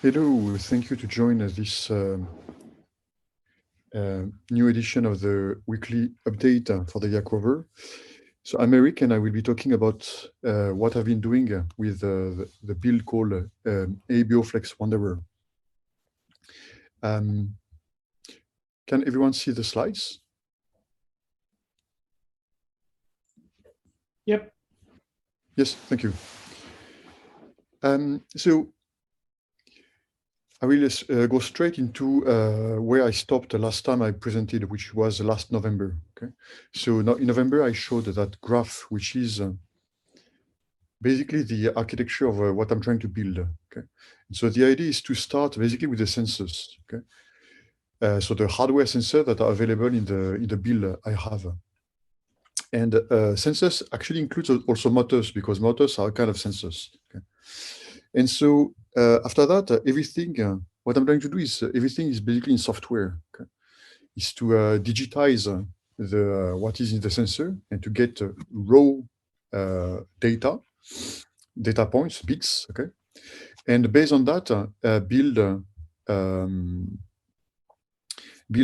Hello, thank you to join this new edition of the weekly update for the YakRover. So I'm Eric, and I will be talking about what I've been doing with the build called ABO Flex Wanderer. Can everyone see the slides? Yep. Yes, thank you. So I will go straight into where I stopped the last time I presented, which was last November. Okay, so now in November I showed that graph, which is basically the architecture of what I'm trying to build. Okay, and so the idea is to start basically with the sensors. Okay, so the hardware sensors that are available in the build I have, and sensors actually includes also motors, because motors are kind of sensors. Okay, and so after that, everything. What I'm trying to do is everything is basically in software. Okay, is to digitize the what is in the sensor and to get raw data points, bits, okay? And based on that, build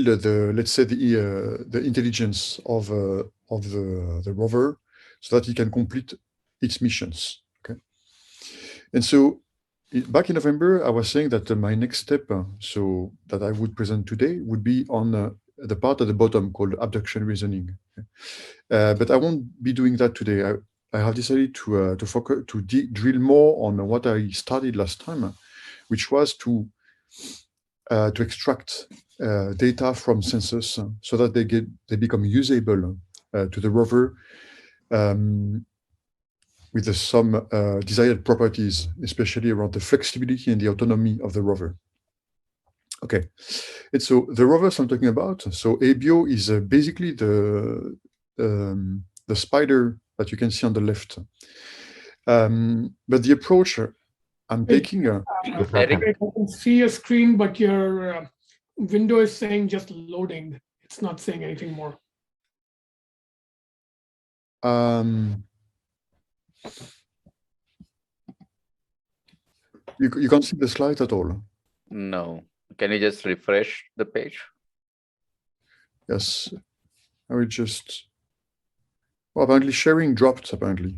the, let's say, the intelligence of the rover so that it can complete its missions, okay? And so back in November, I was saying that my next step, so that I would present today, would be on the part at the bottom called abduction reasoning. Okay? But I won't be doing that today. I have decided to focus to drill more on what I started last time, which was to extract data from sensors so that they become usable to the rover with some desired properties, especially around the flexibility and the autonomy of the rover. Okay, and so the rovers I'm talking about, so ABO is basically the spider that you can see on the left. But the approach I'm taking... Eric, I can see your screen, but your window is saying just loading. It's not saying anything more. You can't see the slides at all? No. Can you just refresh the page? Yes. I will just... Well, apparently sharing dropped, apparently.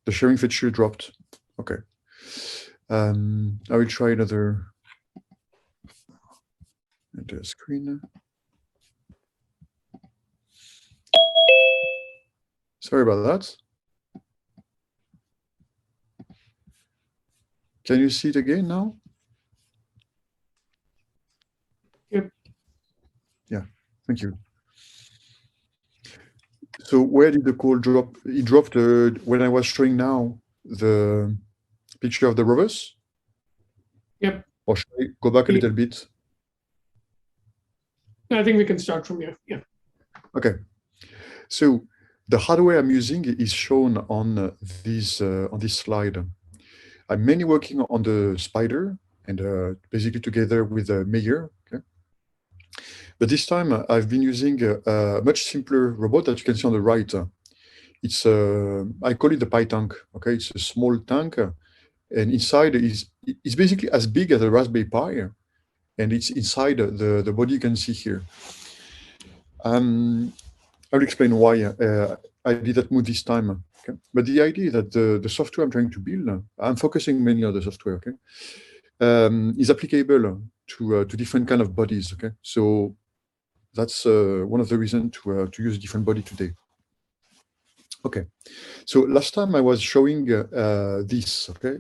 The sharing feature dropped. Okay. I will try another screen. Sorry about that. Can you see it again now? Yep. Yeah, thank you. So where did the call drop? It dropped when I was showing now the picture of the rovers? Yep. Or should I go back a little bit? I think we can start from here. Yeah. Okay. So the hardware I'm using is shown on this slide. I'm mainly working on the spider and basically together with Meyer. Okay. But this time I've been using a much simpler robot that you can see on the right. It's I call it the Pi tank. Okay, it's a small tank, and inside it's basically as big as a Raspberry Pi, and it's inside the body you can see here. I'll explain why I did that move this time. Okay? But the idea is that the software I'm trying to build, I'm focusing mainly on the software, okay, is applicable to different kind of bodies. Okay, so that's one of the reasons to use a different body today. Okay, so last time I was showing this. Okay,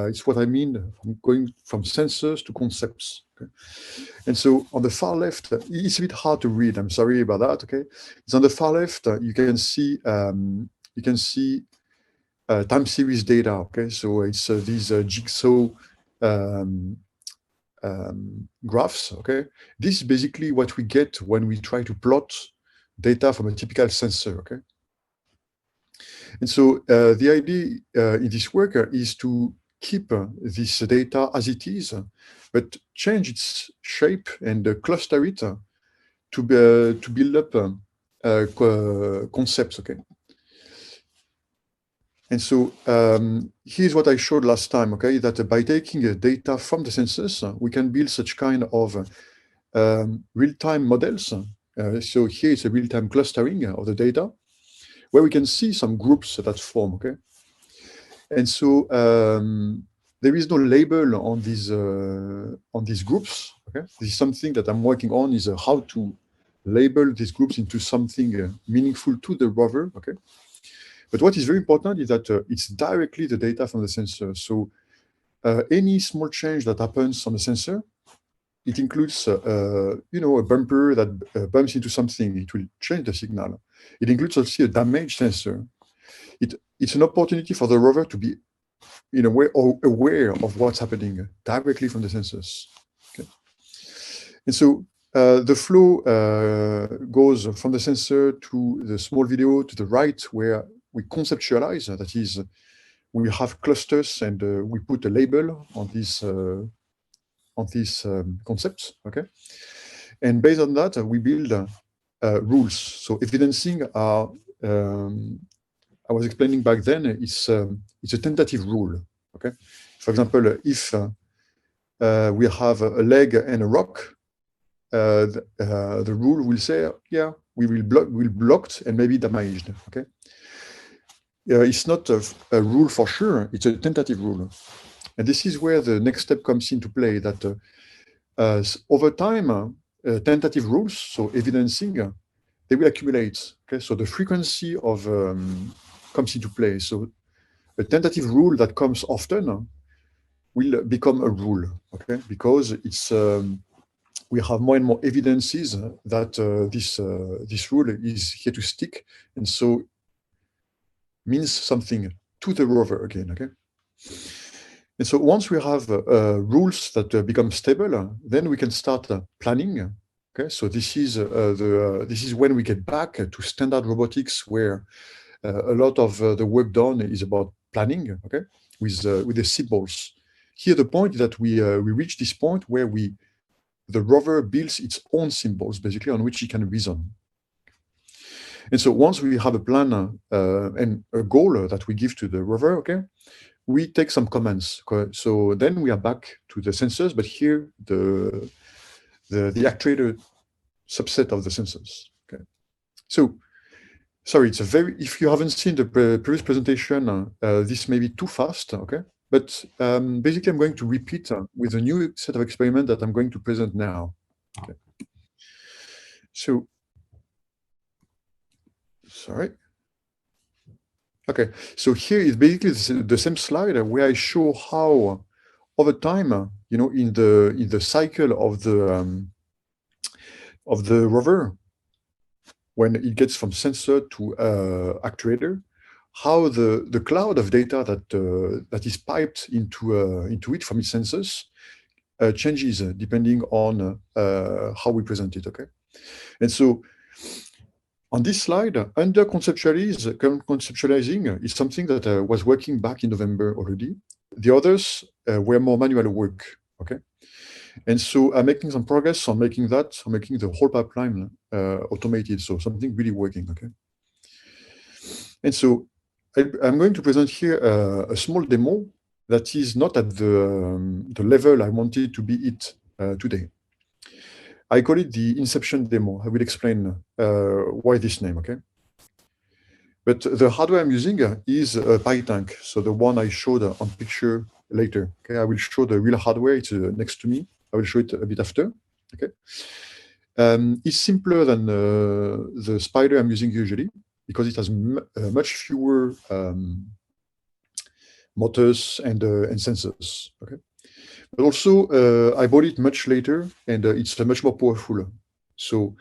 it's what I mean from going from sensors to concepts. Okay? And so on the far left, it's a bit hard to read. I'm sorry about that. Okay, it's on the far left. You can see time series data. Okay, so it's these jigsaw graphs. Okay, this is basically what we get when we try to plot data from a typical sensor. Okay, and so the idea in this work is to keep this data as it is, but change its shape and cluster it to build up concepts. Okay. And so here's what I showed last time, okay, that by taking data from the sensors, we can build such kind of real-time models. So here is a real-time clustering of the data, where we can see some groups that form, okay? And so there is no label on these groups, okay? This is something that I'm working on, is how to label these groups into something meaningful to the rover, okay? But what is very important is that it's directly the data from the sensor. So any small change that happens on the sensor, it includes, a bumper that bumps into something. It will change the signal. It includes also a damaged sensor. It's an opportunity for the rover to be, in a way, aware of what's happening directly from the sensors. Okay. And so the flow goes from the sensor to the small video to the right, where we conceptualize. That is, we have clusters and we put a label on these concepts, okay? And based on that, we build rules. So evidencing are, I was explaining back then, it's a tentative rule, okay? For example, if we have a leg and a rock, the rule will say, yeah, we'll blocked and maybe damaged, okay? It's not a rule for sure, it's a tentative rule. And this is where the next step comes into play, that over time, tentative rules, so evidencing, they will accumulate. Okay, so the frequency of comes into play. So a tentative rule that comes often will become a rule. Okay, because it's we have more and more evidences that this rule is here to stick, and so means something to the rover again. Okay. And so once we have rules that become stable, then we can start planning. Okay, so this is when we get back to standard robotics, where a lot of the work done is about planning. Okay, with the symbols. Here, the point is that we reach this point where the rover builds its own symbols, basically, on which it can reason. And so once we have a plan and a goal that we give to the rover, okay, we take some commands. Okay? So then we are back to the sensors, but here the actuator subset of the sensors. Okay. So sorry, if you haven't seen the previous presentation, this may be too fast. Okay. But basically, I'm going to repeat with a new set of experiments that I'm going to present now. Okay. So, sorry. Okay, so here is basically the same slide where I show how, over time, in the cycle of the rover, when it gets from sensor to actuator, how the cloud of data that is piped into it from its sensors changes depending on how we present it. Okay, and so on this slide, under conceptualizing is something that was working back in November already. The others were more manual work. Okay, and so I'm making some progress on making the whole pipeline automated. So something really working. Okay, and so I'm going to present here a small demo that is not at the level I wanted to be it today. I call it the Inception demo. I will explain why this name, okay? But the hardware I'm using is a PyTank, so the one I showed on picture later. Okay, I will show the real hardware. It's next to me. I will show it a bit after. Okay, it's simpler than the Spider I'm using usually because it has much fewer motors and sensors. Okay. But also, I bought it much later, and it's much more powerful. So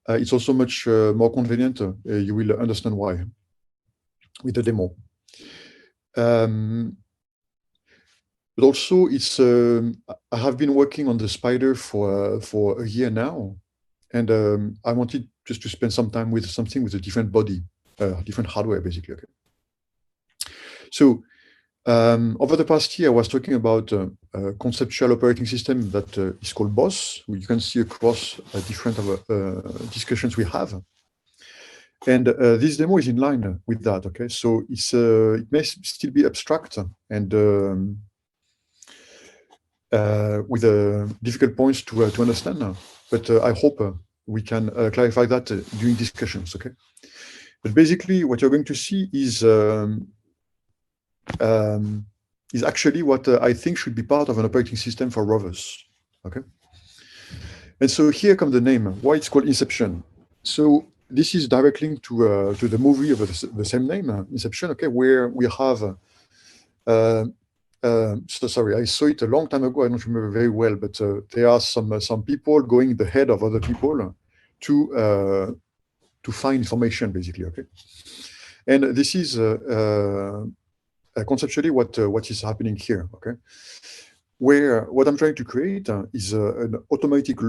it's also much more convenient. You will understand why with the demo. But also, it's I have been working on the Spider for a year now, and I wanted just to spend some time with something with a different body, different hardware, basically. Okay. So. Over the past year, I was talking about a conceptual operating system that is called BOSS, which you can see across different discussions we have. And this demo is in line with that, okay? So it's it may still be abstract and with difficult points to understand now. But I hope we can clarify that during discussions, okay? But basically, what you're going to see is actually what I think should be part of an operating system for rovers, okay? And so here comes the name, why it's called Inception. So this is direct link to the movie of the same name, Inception, okay, where we have, so sorry, I saw it a long time ago, I don't remember very well, but there are some people going the head of other people to find information, basically, okay? And this is conceptually what is happening here, okay? Where what I'm trying to create is an automatic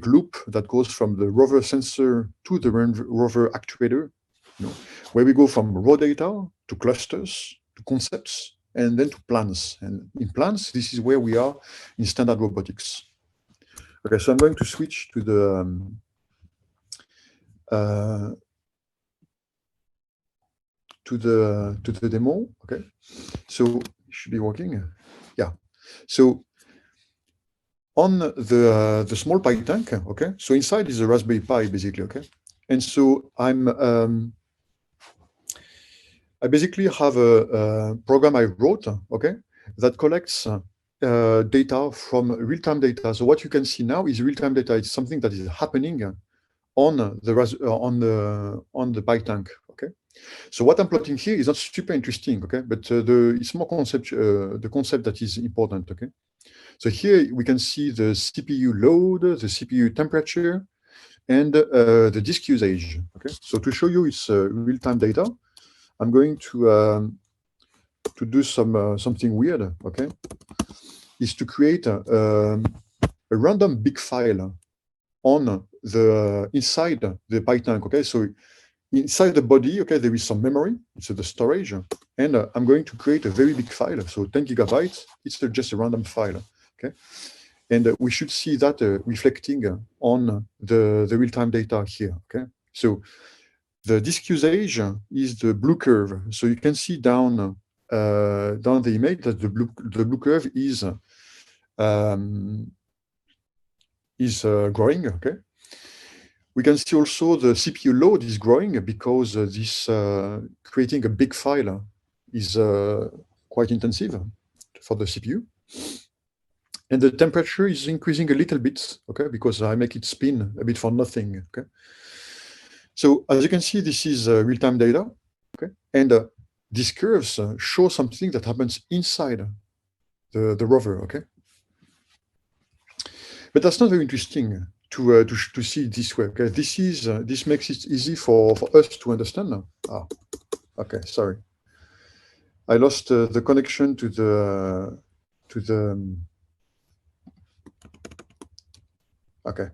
loop that goes from the rover sensor to the rover actuator, you know, where we go from raw data to clusters, to concepts, and then to plans. And in plans, this is where we are in standard robotics. Okay, so I'm going to switch to the demo. Okay, so it should be working. Yeah. So on the small Pi tank, okay, so inside is a Raspberry Pi, basically, okay? And so I basically have a program I wrote, okay, that collects data from real-time data. So what you can see now is real-time data. It's something that is happening on the Pi tank, okay? So what I'm plotting here is not super interesting, okay? But it's more the concept that is important, okay? So here we can see the CPU load, the CPU temperature, and the disk usage. Okay. So to show you it's real-time data, I'm going to do something weird. Okay, is to create a random big file on the inside the Pi tank. Okay, so inside the body, okay, there is some memory. It's the storage, and I'm going to create a very big file. So 10 gigabytes. It's just a random file. Okay. And we should see that reflecting on the real-time data here, okay? So the disk usage is the blue curve. So you can see down the image that the blue curve is growing, okay? We can see also the CPU load is growing because this creating a big file is quite intensive for the CPU. And the temperature is increasing a little bit, okay, because I make it spin a bit for nothing, okay. So as you can see, this is real-time data, okay, and these curves show something that happens inside the rover, okay. But that's not very interesting to see it this way, okay. This makes it easy for us to understand now. Ah, okay, sorry, I lost the connection to the okay.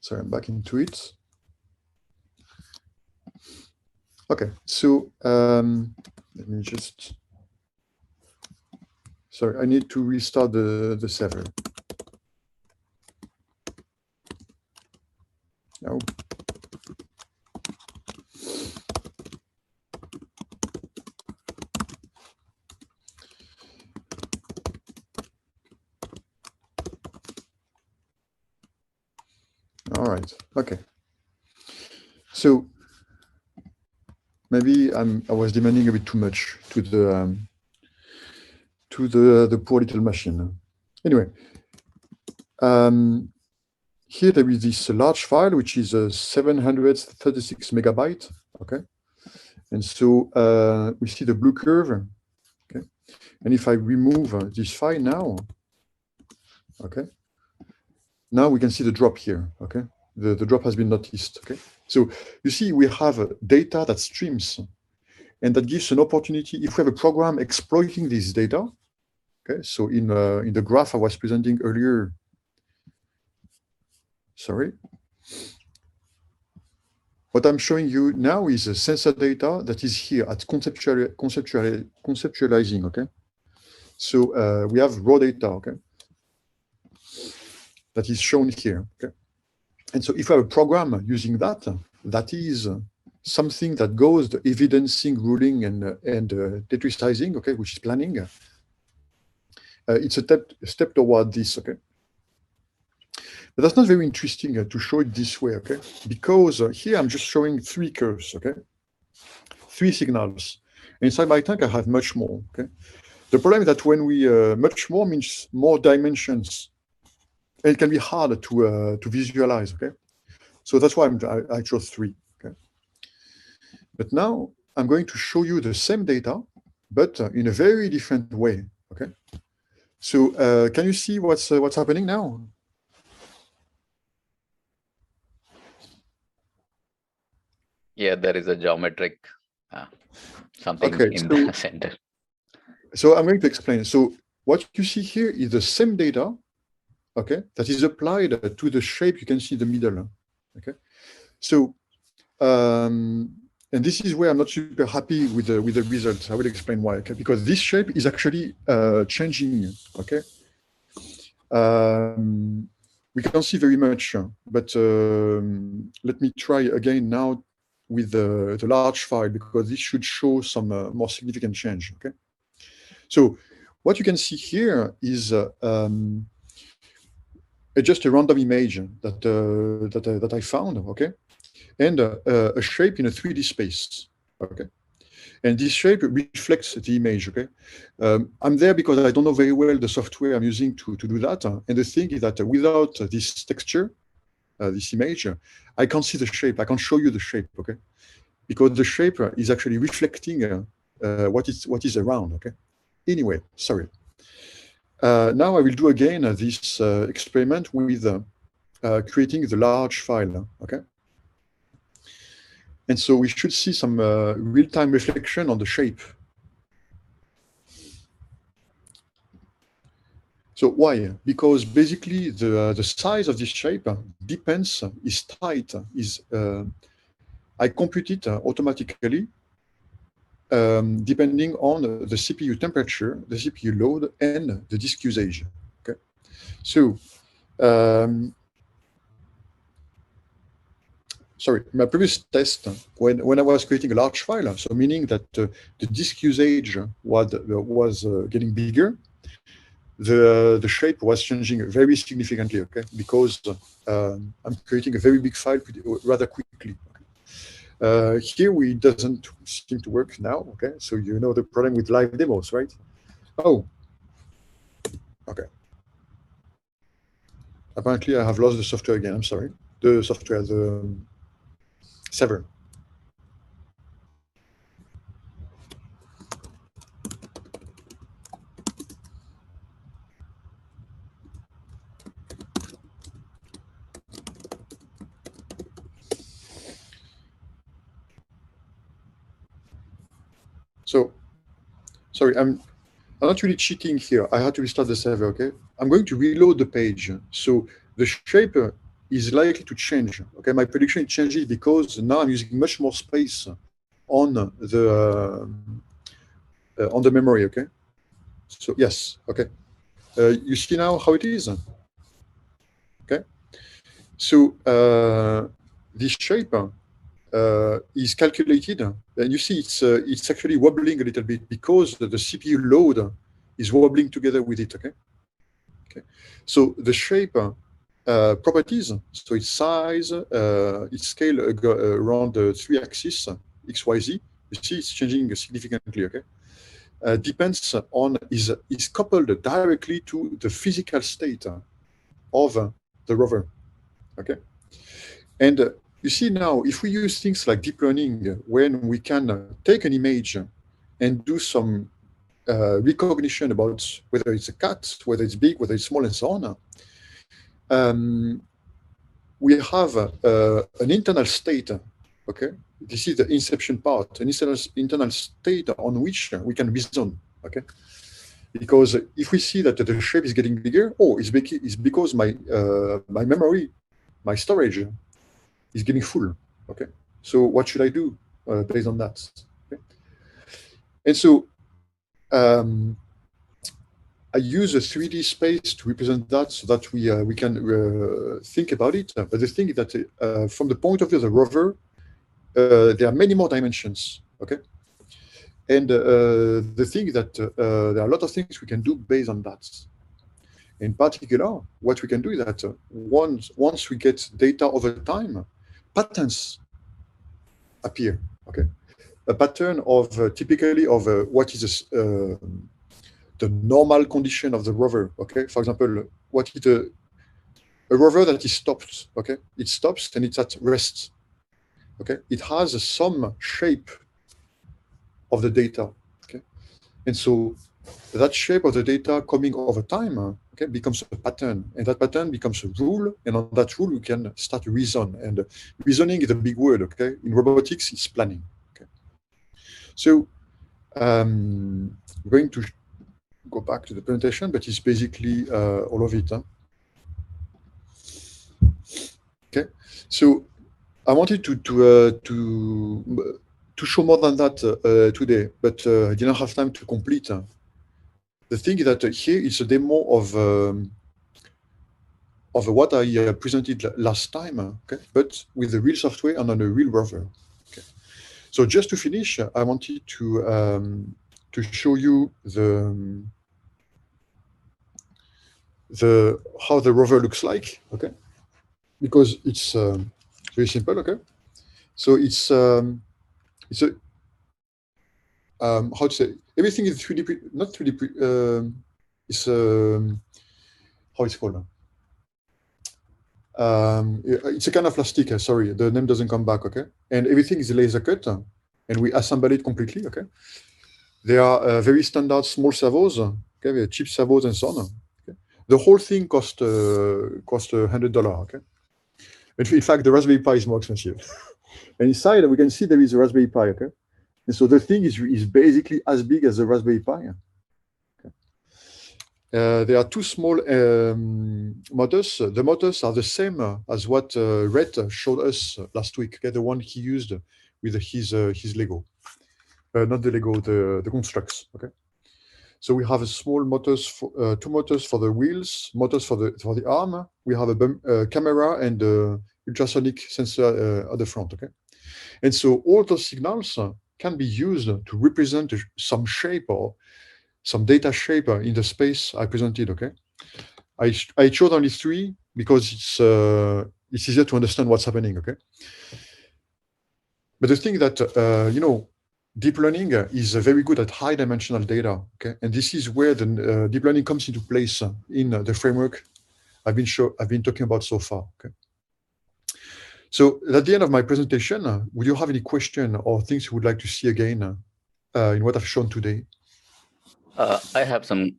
Sorry, I'm back into it. Okay, so let me just, sorry, I need to restart the server. No. All right, okay. So maybe I was demanding a bit too much to the poor little machine. Anyway, here there is this large file which is 736 megabyte. Okay, and so we see the blue curve. Okay, and if I remove this file now, okay, now we can see the drop here. Okay, the drop has been noticed. Okay, so you see we have data that streams, and that gives an opportunity if we have a program exploiting this data. Okay, so in the graph I was presenting earlier, sorry, what I'm showing you now is a sensor data that is here at conceptualizing. Okay, so we have raw data. Okay, that is shown here. Okay, And so if I have a program using that, that is something that goes the evidencing, ruling, and tetrisizing, okay, which is planning. It's a step toward this, okay. But that's not very interesting to show it this way, okay? Because here I'm just showing 3 curves, okay? 3 signals. And inside my tank, I have much more, okay? The problem is that when we, much more means more dimensions. And it can be hard to visualize, okay? So that's why I chose 3, okay? But now I'm going to show you the same data, but in a very different way, okay? So can you see what's happening now? Yeah, there is a geometric something Okay, in the center. So I'm going to explain. So what you see here is the same data, okay, that is applied to the shape you can see in the middle, okay? So, and this is where I'm not super happy with the results. I will explain why, okay? Because this shape is actually changing, okay? We can't see very much, but let me try again now with the large file, because this should show some more significant change, okay? So what you can see here is just a random image that I found, okay, and a shape in a 3D space, okay. And this shape reflects the image, okay. I'm there because I don't know very well the software I'm using to do that. And the thing is that without this texture, this image, I can't see the shape. I can't show you the shape, okay, because the shape is actually reflecting what is around, okay. Anyway, sorry. Now I will do again this experiment with creating the large file, okay? And so we should see some real-time reflection on the shape. So why? Because basically the size of this shape depends, is tight, I compute it automatically depending on the CPU temperature, the CPU load, and the disk usage. Okay, so sorry, my previous test when I was creating a large file, so meaning that the disk usage was getting bigger, the shape was changing very significantly. Okay, because I'm creating a very big file rather quickly. Here it doesn't seem to work now, okay? So you know the problem with live demos, right? Oh, okay. Apparently I have lost the software again, I'm sorry. The software, the server. So, sorry, I'm not really cheating here. I had to restart the server, okay? I'm going to reload the page. So the shape is likely to change, okay? My prediction changes because now I'm using much more space on the memory, okay? So yes, okay. You see now how it is, okay? So this shape is calculated, and you see it's actually wobbling a little bit because the CPU load is wobbling together with it. Okay. So the shape properties, so its size, its scale around the 3 axis X, Y, Z. You see it's changing significantly. Okay. Depends on is coupled directly to the physical state of the rover. Okay. And you see now, if we use things like deep learning, when we can take an image and do some recognition about whether it's a cat, whether it's big, whether it's small, and so on, we have an internal state, okay? This is the Inception part, an internal state on which we can reason, okay? Because if we see that the shape is getting bigger, it's because my memory, my storage is getting full. Okay, so what should I do based on that? Okay. And so I use a 3D space to represent that so that we can think about it. But the thing is that from the point of view of the rover, there are many more dimensions, okay? And the thing is that there are a lot of things we can do based on that. In particular, what we can do is that once we get data over time, patterns appear, okay? A pattern of typically of what is the normal condition of the rover, okay? For example, what is a rover that is stopped, okay? It stops and it's at rest, okay? It has some shape of the data, okay? And so that shape of the data coming over time, okay, becomes a pattern, and that pattern becomes a rule, and on that rule we can start to reason. And reasoning is a big word, okay? In robotics, it's planning, okay? So I'm going to go back to the presentation, but it's basically all of it. Huh? Okay, so I wanted to show more than that today, but I didn't have time to complete. The thing is that here is a demo of what I presented last time, okay? But with the real software and on a real rover. Okay. So just to finish, I wanted to show you how the rover looks like, okay? Because it's very simple, okay? So it's a how to say, everything is 3D, not 3D, it's how it's called. It's a kind of plastic, sorry, the name doesn't come back, okay? And everything is laser cut, and we assemble it completely, okay? They are very standard small servos, okay, cheap servos and so on. Okay? The whole thing cost $100, okay? In fact, the Raspberry Pi is more expensive. And inside, we can see there is a Raspberry Pi, okay? And so the thing is basically as big as the Raspberry Pi. Okay? There are two small motors. The motors are the same as what Rhett showed us last week, okay? The one he used with his Lego. Not the Lego, the constructs, okay? So we have a small motors, two motors for the wheels, motors for the arm. We have a camera and ultrasonic sensor at the front, okay? And so all those signals can be used to represent some shape or some data shape in the space I presented, okay? I chose only three because it's easier to understand what's happening, okay? But the thing that, deep learning is very good at high dimensional data, okay? And this is where the deep learning comes into place in the framework I've been talking about so far, okay? So at the end of my presentation, would you have any question or things you would like to see again in what I've shown today? I have some.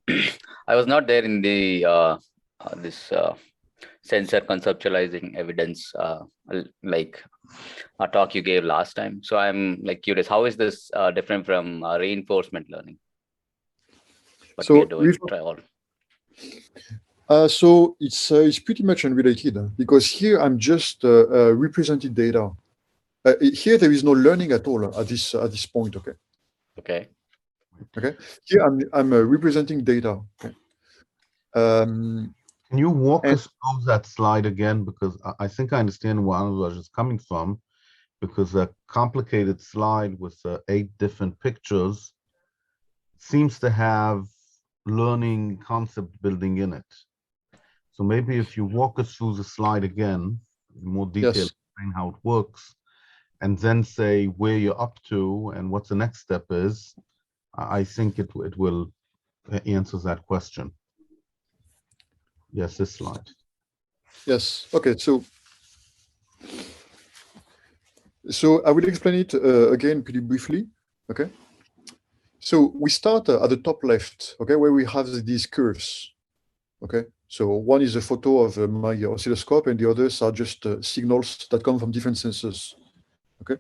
I was not there in the this sensor conceptualizing evidence like a talk you gave last time. So I'm like curious, how is this different from reinforcement learning? What we are doing, trial. So it's pretty much unrelated because here I'm just representing data. Here there is no learning at all at this point. Okay. Okay. Okay. Here I'm representing data. Okay. Can you walk us through that slide again? Because I think I understand where Anuraj is coming from, because a complicated slide with 8 different pictures seems to have learning concept building in it. So maybe if you walk us through the slide again, in more detail, yes. Explain how it works, and then say where you're up to and what the next step is, I think it will answer that question. Yes, this slide. Yes. Okay. So I will explain it again pretty briefly. Okay. So we start at the top left, okay, where we have these curves. Okay. So one is a photo of my oscilloscope, and the others are just signals that come from different sensors. Okay.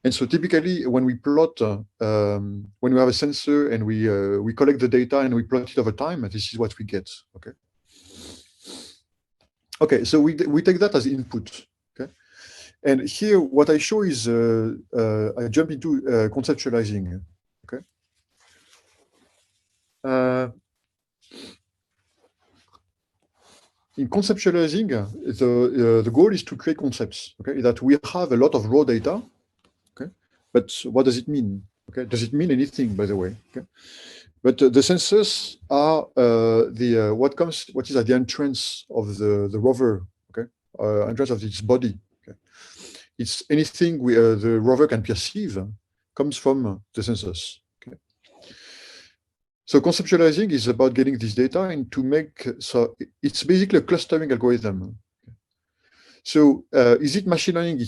And so typically, when we plot, when we have a sensor and we collect the data and we plot it over time, this is what we get. Okay. Okay. So we take that as input. Okay. And here, what I show is I jump into conceptualizing. Okay. in conceptualizing, the goal is to create concepts. Okay, that we have a lot of raw data. Okay, but what does it mean? Okay, does it mean anything, by the way? Okay, but the sensors are what is at the entrance of the rover. Okay, entrance of its body. Okay, it's anything the rover can perceive comes from the sensors. Okay. So conceptualizing is about getting this data and to make, so it's basically a clustering algorithm. So is it machine learning?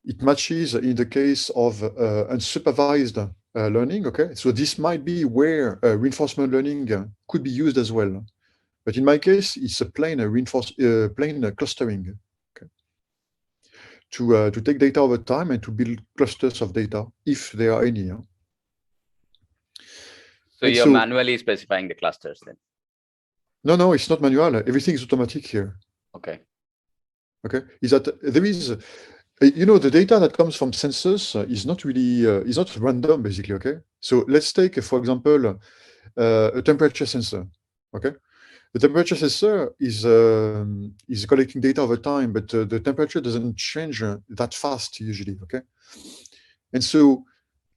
It matches in the case of unsupervised learning. Okay, so this might be where reinforcement learning could be used as well. But in my case, it's a plain clustering. Okay, to take data over time and to build clusters of data if there are any. So And you're so- manually specifying the clusters then. No, it's not manual. Everything is automatic here. Okay. Okay, is that there is, the data that comes from sensors is not really is not random basically. Okay, so let's take for example a temperature sensor. Okay, the temperature sensor is collecting data over time, but the temperature doesn't change that fast usually. Okay, and so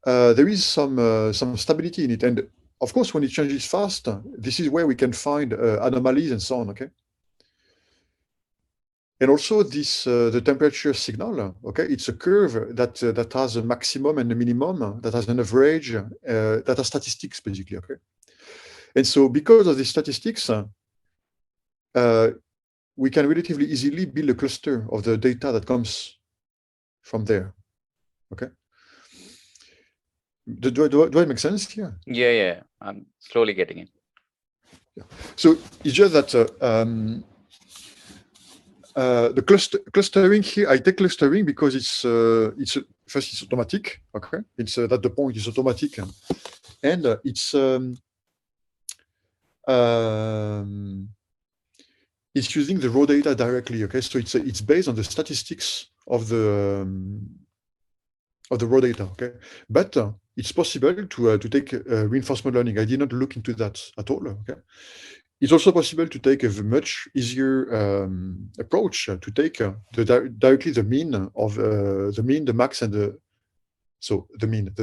there is some stability in it, and of course when it changes fast, this is where we can find anomalies and so on. Okay. And also this the temperature signal, okay, it's a curve that has a maximum and a minimum, that has an average, that has statistics basically, okay. And so because of the statistics, we can relatively easily build a cluster of the data that comes from there, okay. Do I make sense here? Yeah. I'm slowly getting it. So it's just that the clustering here, I take clustering because it's first it's automatic. Okay, it's that the point is automatic, and it's using the raw data directly. Okay, so it's based on the statistics of the raw data. Okay, but it's possible to take reinforcement learning. I did not look into that at all. Okay. It's also possible to take a much easier approach to take directly the mean of the mean, the max, and the mean.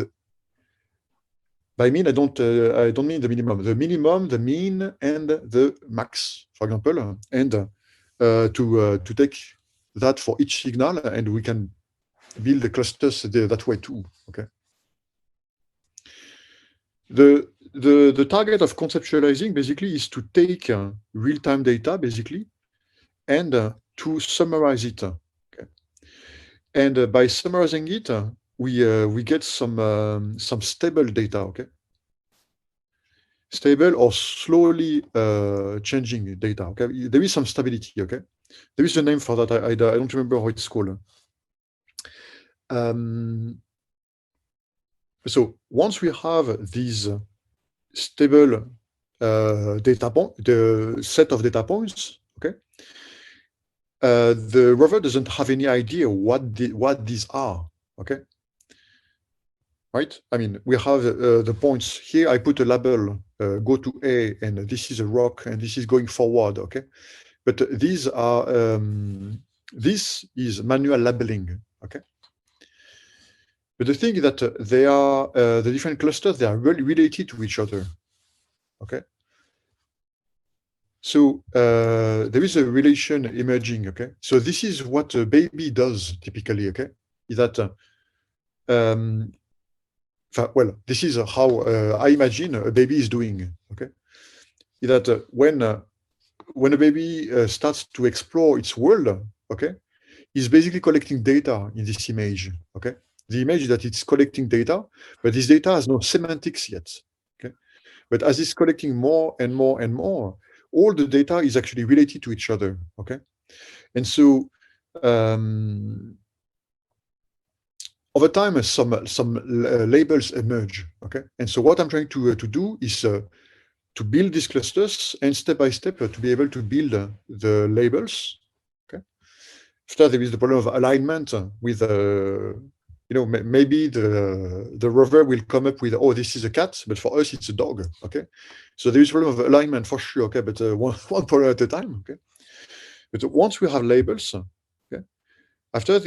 By mean, I don't mean the minimum. The minimum, the mean, and the max, for example, and to take that for each signal, and we can build the clusters that way too. Okay. The target of conceptualizing basically is to take real-time data basically and to summarize it. Okay. And by summarizing it, we get some stable data. Okay. Stable or slowly changing data. Okay. There is some stability. Okay. There is a name for that. I don't remember how it's called. So once we have these stable data point, the set of data points, okay, the rover doesn't have any idea what these are, okay, right? I mean, we have the points here. I put a label, go to A, and this is a rock, and this is going forward, okay. But these are this is manual labeling, okay. But the thing is that they are the different clusters. They are really related to each other. Okay. So there is a relation emerging. Okay. So this is what a baby does typically. Okay. Is that well, this is how I imagine a baby is doing. Okay. Is that when a baby starts to explore its world, okay, it's basically collecting data in this image. Okay. The image is that it's collecting data, but this data has no semantics yet. Okay. But as it's collecting more and more and more, all the data is actually related to each other. Okay. And so over time, some labels emerge. Okay. And so what I'm trying to do is to build these clusters and step by step to be able to build the labels. Okay. After there is the problem of alignment with maybe the rover will come up with, oh, this is a cat, but for us it's a dog. Okay, so there is a problem of alignment for sure. Okay, but one problem at a time. Okay, but once we have labels, okay, after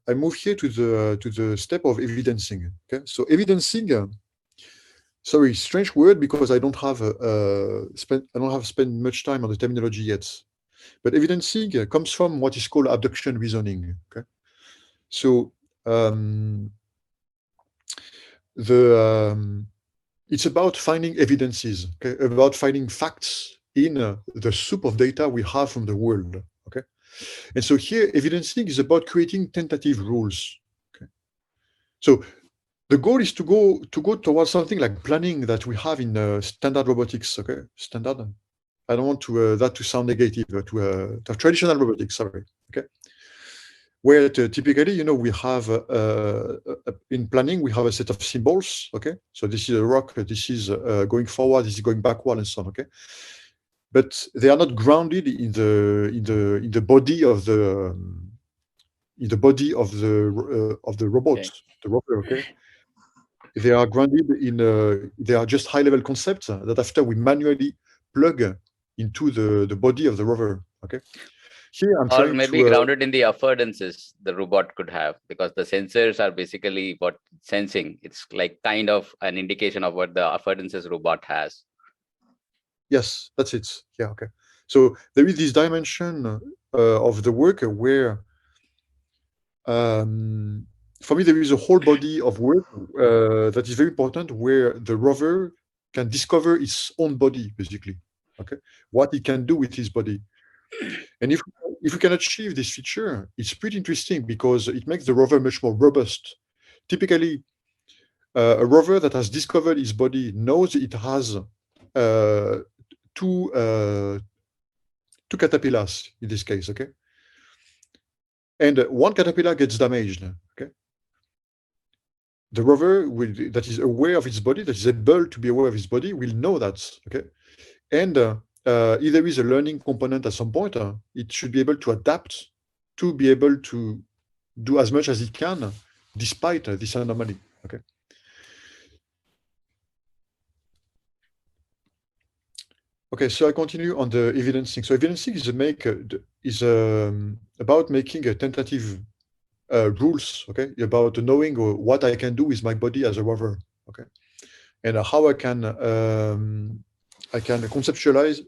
I move here to the step of evidencing. Okay, so evidencing. Sorry, strange word because I don't have spent much time on the terminology yet. But evidencing comes from what is called abduction reasoning. Okay, so it's about finding evidences, okay, about finding facts in the soup of data we have from the world. Okay, and so here evidencing is about creating tentative rules. Okay, so the goal is to go towards something like planning that we have in standard robotics. Okay, standard. I don't want that to sound negative. To traditional robotics. Sorry. Okay, where typically, we have in planning we have a set of symbols. Okay, so this is a rock. This is going forward. This is going backward, and so on. Okay, but they are not grounded in the body of the robot, Okay. the rover. Okay. They are grounded in they are just high-level concepts that after we manually plug into the body of the rover. Okay. Here I'm Or trying maybe to grounded in the affordances the robot could have, because the sensors are basically what sensing. It's like kind of an indication of what the affordances robot has. yes, that's it. Yeah. Okay. So there is this dimension of the work where for me there is a whole body of work that is very important, where the rover can discover its own body, basically. Okay, what it can do with his body. And if we can achieve this feature, it's pretty interesting because it makes the rover much more robust. Typically, a rover that has discovered its body knows it has two caterpillars in this case. Okay, and one caterpillar gets damaged. Okay, the rover that is aware of its body, that is able to be aware of its body, will know that. Okay, and if there is a learning component at some point, it should be able to adapt to be able to do as much as it can despite this anomaly. Okay. Okay, so I continue on the evidencing. So evidencing is about making a tentative rules. Okay, about knowing what I can do with my body as a rover. Okay, and how I can conceptualize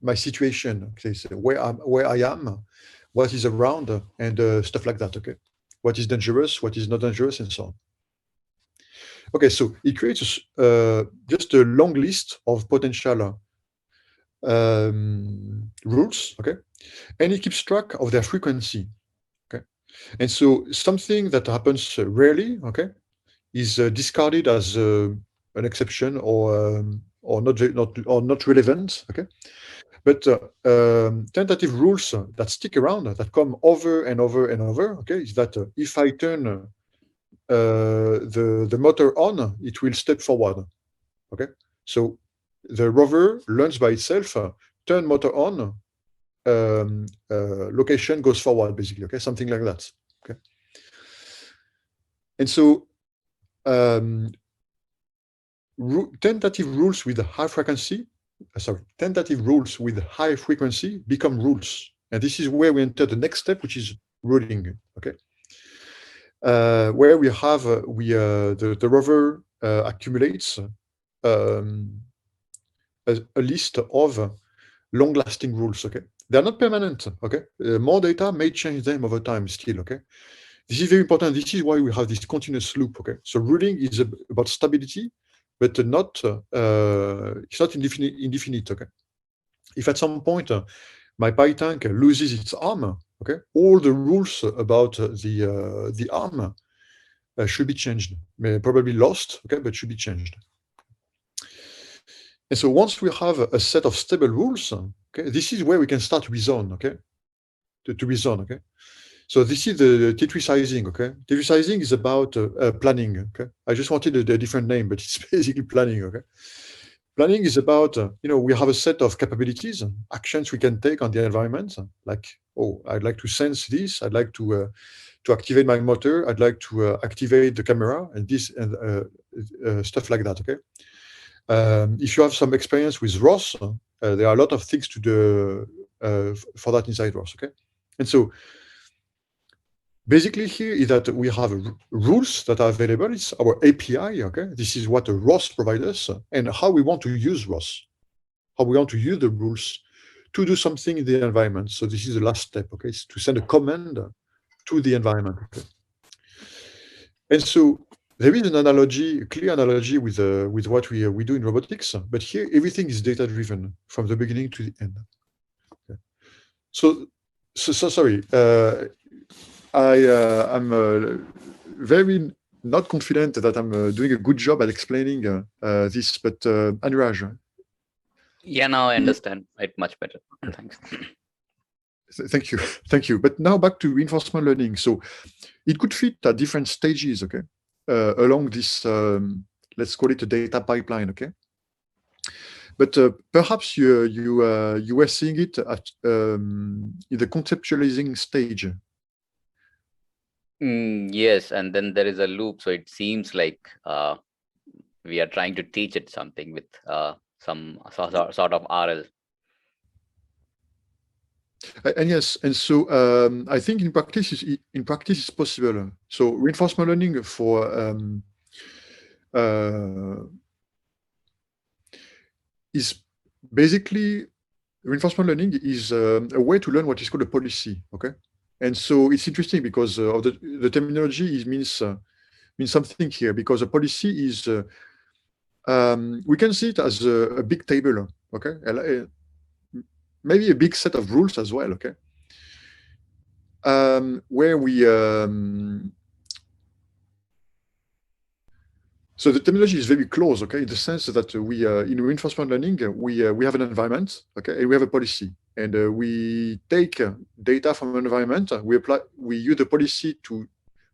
my situation. Okay, so where I am, what is around, and stuff like that. Okay, what is dangerous, what is not dangerous, and so on. Okay, so it creates just a long list of potential rules. Okay, and it keeps track of their frequency. Okay, and so something that happens rarely, okay, is discarded as an exception or not relevant. Okay, but tentative rules that stick around, that come over and over and over. Okay, is that if I turn the motor on, it will step forward. Okay, so the rover learns by itself, turn motor on, location goes forward, basically. Okay, something like that. Okay, and so tentative rules with high frequency, tentative rules with high frequency become rules, and this is where we enter the next step, which is ruling. Okay, where we have the rover accumulates a list of long-lasting rules. Okay, they are not permanent. Okay, more data may change them over time still. Okay, this is very important. This is why we have this continuous loop. Okay, so ruling is about stability, but not it's not indefinite. Okay, if at some point my PI tank loses its arm, okay, all the rules about the arm should be changed. Probably lost, okay, but should be changed. And so once we have a set of stable rules, okay, this is where we can start to reason. Okay, to reason. Okay. So this is the T3 sizing. Okay, T3 sizing is about planning. Okay, I just wanted a different name, but it's basically planning. Okay, planning is about we have a set of capabilities, actions we can take on the environment. Like, oh, I'd like to sense this. I'd like to to activate my motor, I'd like to activate the camera and this and stuff like that. Okay. If you have some experience with ROS, there are a lot of things to do for that inside ROS. Okay. And so basically here is that we have rules that are available. It's our API. Okay. This is what ROS provides us and how we want to use ROS, how we want to use the rules to do something in the environment. So this is the last step. Okay. It's to send a command to the environment. Okay. And so there is an analogy, a clear analogy with what we do in robotics, but here everything is data driven from the beginning to the end. Okay. So sorry, I'm very not confident that I'm doing a good job at explaining this, but Anuraj. Yeah, now I understand it much better. Thanks. Thank you. Thank you. But now back to reinforcement learning. So it could fit at different stages, okay, along this, let's call it a data pipeline, okay? But perhaps you were seeing it at in the conceptualizing stage. Yes, and then there is a loop. So it seems like we are trying to teach it something with some sort of RL. And yes, and so I think in practice it's possible. So reinforcement learning for is basically reinforcement learning is a way to learn what is called a policy. Okay, and so it's interesting because of the terminology means something here, because a policy is we can see it as a big table. Okay. Maybe a big set of rules as well, okay? Where we... so the terminology is very close, okay? In the sense that we, in reinforcement learning, we have an environment, okay? And we have a policy. And we take data from an environment, we use the policy to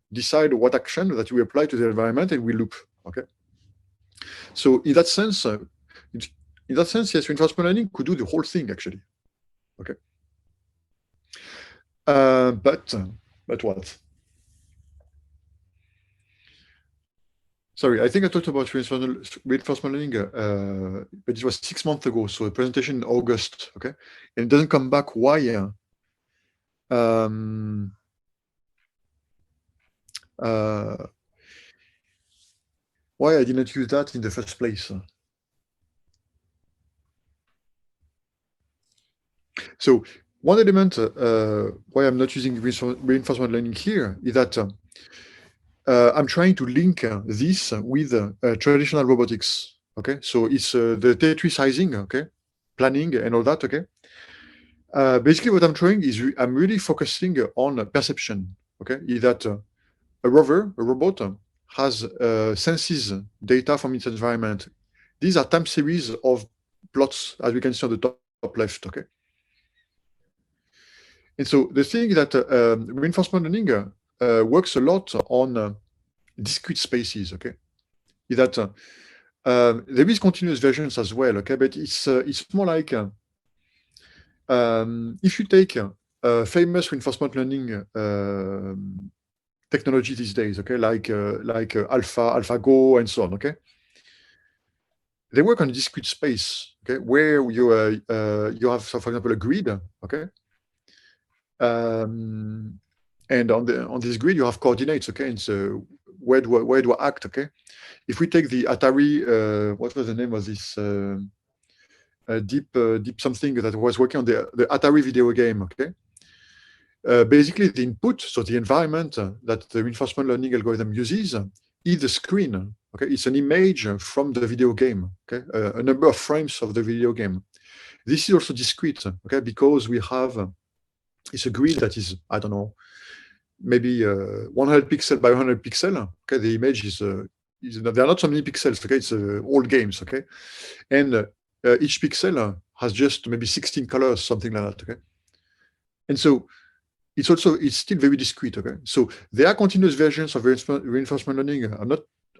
decide what action that we apply to the environment, and we loop, okay? So in that sense, yes, reinforcement learning could do the whole thing, actually. Okay. But what? Sorry, I think I talked about reinforcement learning, but it was 6 months ago. So a presentation in August, okay? And it doesn't come back. Why? Why I didn't use that in the first place? So one element why I'm not using reinforcement learning here is that I'm trying to link this with traditional robotics. Okay, so it's the Tetris sizing, okay, planning and all that. Okay, basically what I'm trying is I'm really focusing on perception. Okay, is that a robot has senses data from its environment. These are time series of plots, as we can see on the top left. Okay. And so the thing that reinforcement learning works a lot on discrete spaces, okay? Is that there is continuous versions as well, okay? But it's more like if you take famous reinforcement learning technology these days, okay, like AlphaGo and so on, okay? They work on a discrete space, okay, where you have, so for example, a grid, okay? And on this grid you have coordinates, okay? And so where do I act, okay? If we take the Atari, what was the name of this deep something that was working on the Atari video game, okay? Basically the input, so the environment that the reinforcement learning algorithm uses is the screen, okay? It's an image from the video game, okay? A number of frames of the video game. This is also discrete, okay? Because we have it's a grid that is, I don't know, maybe 100 pixel by 100 pixel. Okay, the image is there are not so many pixels. Okay, it's old games. Okay, and each pixel has just maybe 16 colors, something like that. Okay, and so it's still very discrete. Okay, so there are continuous versions of reinforcement learning.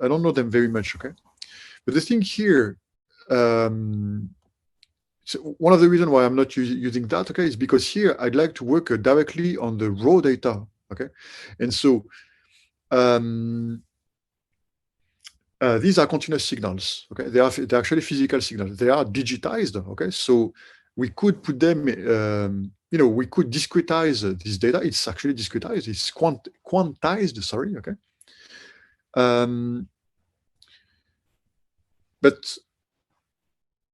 I don't know them very much. Okay, but the thing here. So one of the reasons why I'm not using that, okay, is because here I'd like to work directly on the raw data, Okay, and so these are continuous signals. Okay, they're actually physical signals. They are digitized. Okay, so we could put them. We could discretize this data. It's actually discretized. It's quantized. Sorry. Okay. But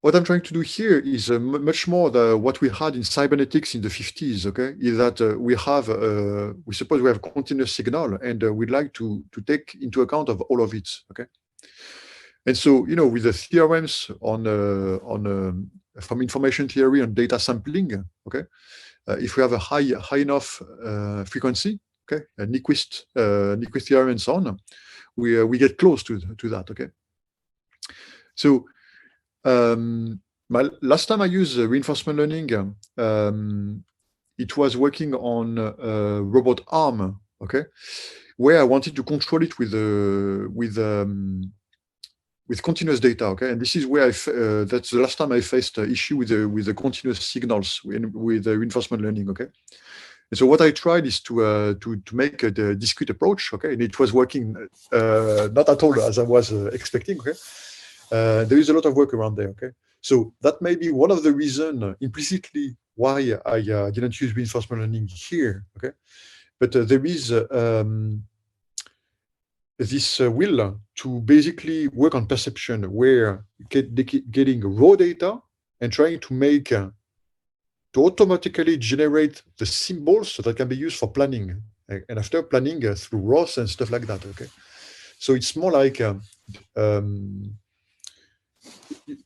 what I'm trying to do here is much more what we had in cybernetics in the 50s. Okay, is that we suppose we have a continuous signal, and we'd like to take into account of all of it. Okay, and so with the theorems from information theory on data sampling. Okay, if we have a high enough frequency, okay, Nyquist theorem and so on, we get close to that. Okay, so. Last time I used reinforcement learning, it was working on robot arm, okay, where I wanted to control it with continuous data, okay, and this is where that's the last time I faced an issue with the continuous signals with reinforcement learning, okay. And so what I tried is to make a discrete approach, okay, and it was working not at all as I was expecting, okay. There is a lot of work around there, okay? So that may be one of the reasons implicitly why I didn't use reinforcement learning here, okay? But there is this will to basically work on perception where getting raw data and trying to make, to automatically generate the symbols that can be used for planning. And after planning through ROS and stuff like that, okay? So it's more like,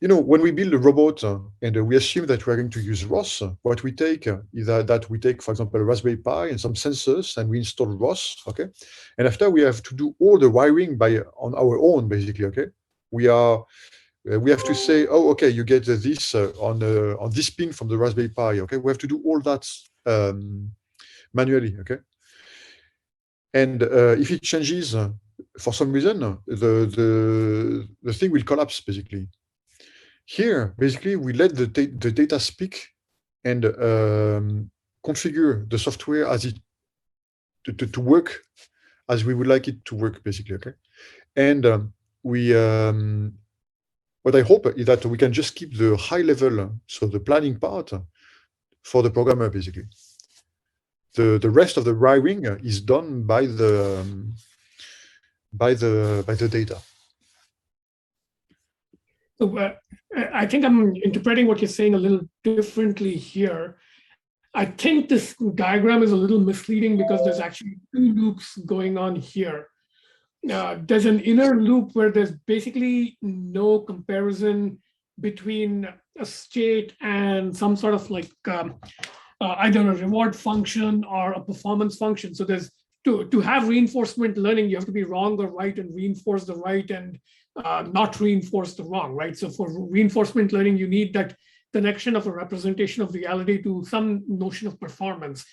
when we build a robot and we assume that we're going to use ROS, what we take is that we take, for example, a Raspberry Pi and some sensors, and we install ROS, okay? And after we have to do all the wiring on our own, basically, okay? We have to say, oh, okay, you get this on this pin from the Raspberry Pi, okay? We have to do all that manually, okay? And if it changes for some reason, the thing will collapse, basically. Here, basically, we let the data speak and configure the software as it to work as we would like it to work, basically, okay? And what I hope is that we can just keep the high level, so the planning part, for the programmer, basically. The rest of the wiring is done by the data. So I think I'm interpreting what you're saying a little differently here. I think this diagram is a little misleading because there's actually two loops going on here. There's an inner loop where there's basically no comparison between a state and some sort of like either a reward function or a performance function. So there's to have reinforcement learning, you have to be wrong or right and reinforce the right and not reinforce the wrong, right? So for reinforcement learning, you need that connection of a representation of reality to some notion of performance.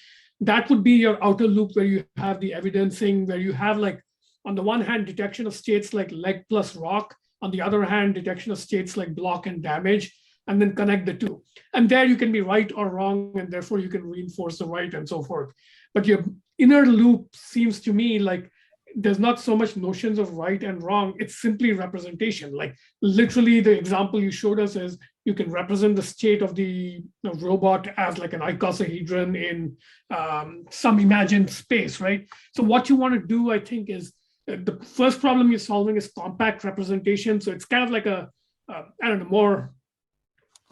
That would be your outer loop where you have the evidencing, where you have like, on the one hand, detection of states like leg plus rock, on the other hand, detection of states like block and damage, and then connect the two. And there you can be right or wrong, and therefore you can reinforce the right and so forth. But your inner loop seems to me like there's not so much notions of right and wrong, it's simply representation. Like literally the example you showed us is you can represent the state of the robot as like an icosahedron in some imagined space, right? So what you want to do, I think, is the first problem you're solving is compact representation. So it's kind of like a, I don't know, more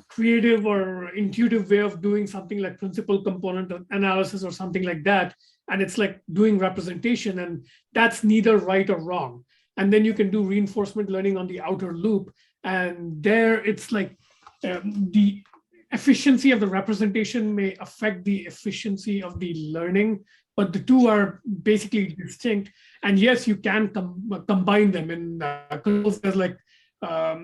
creative or intuitive way of doing something like principal component analysis or something like that. And it's like doing representation, and that's neither right or wrong. And then you can do reinforcement learning on the outer loop. And there it's like the efficiency of the representation may affect the efficiency of the learning, but the two are basically distinct. And yes, you can combine them in controls. There's like a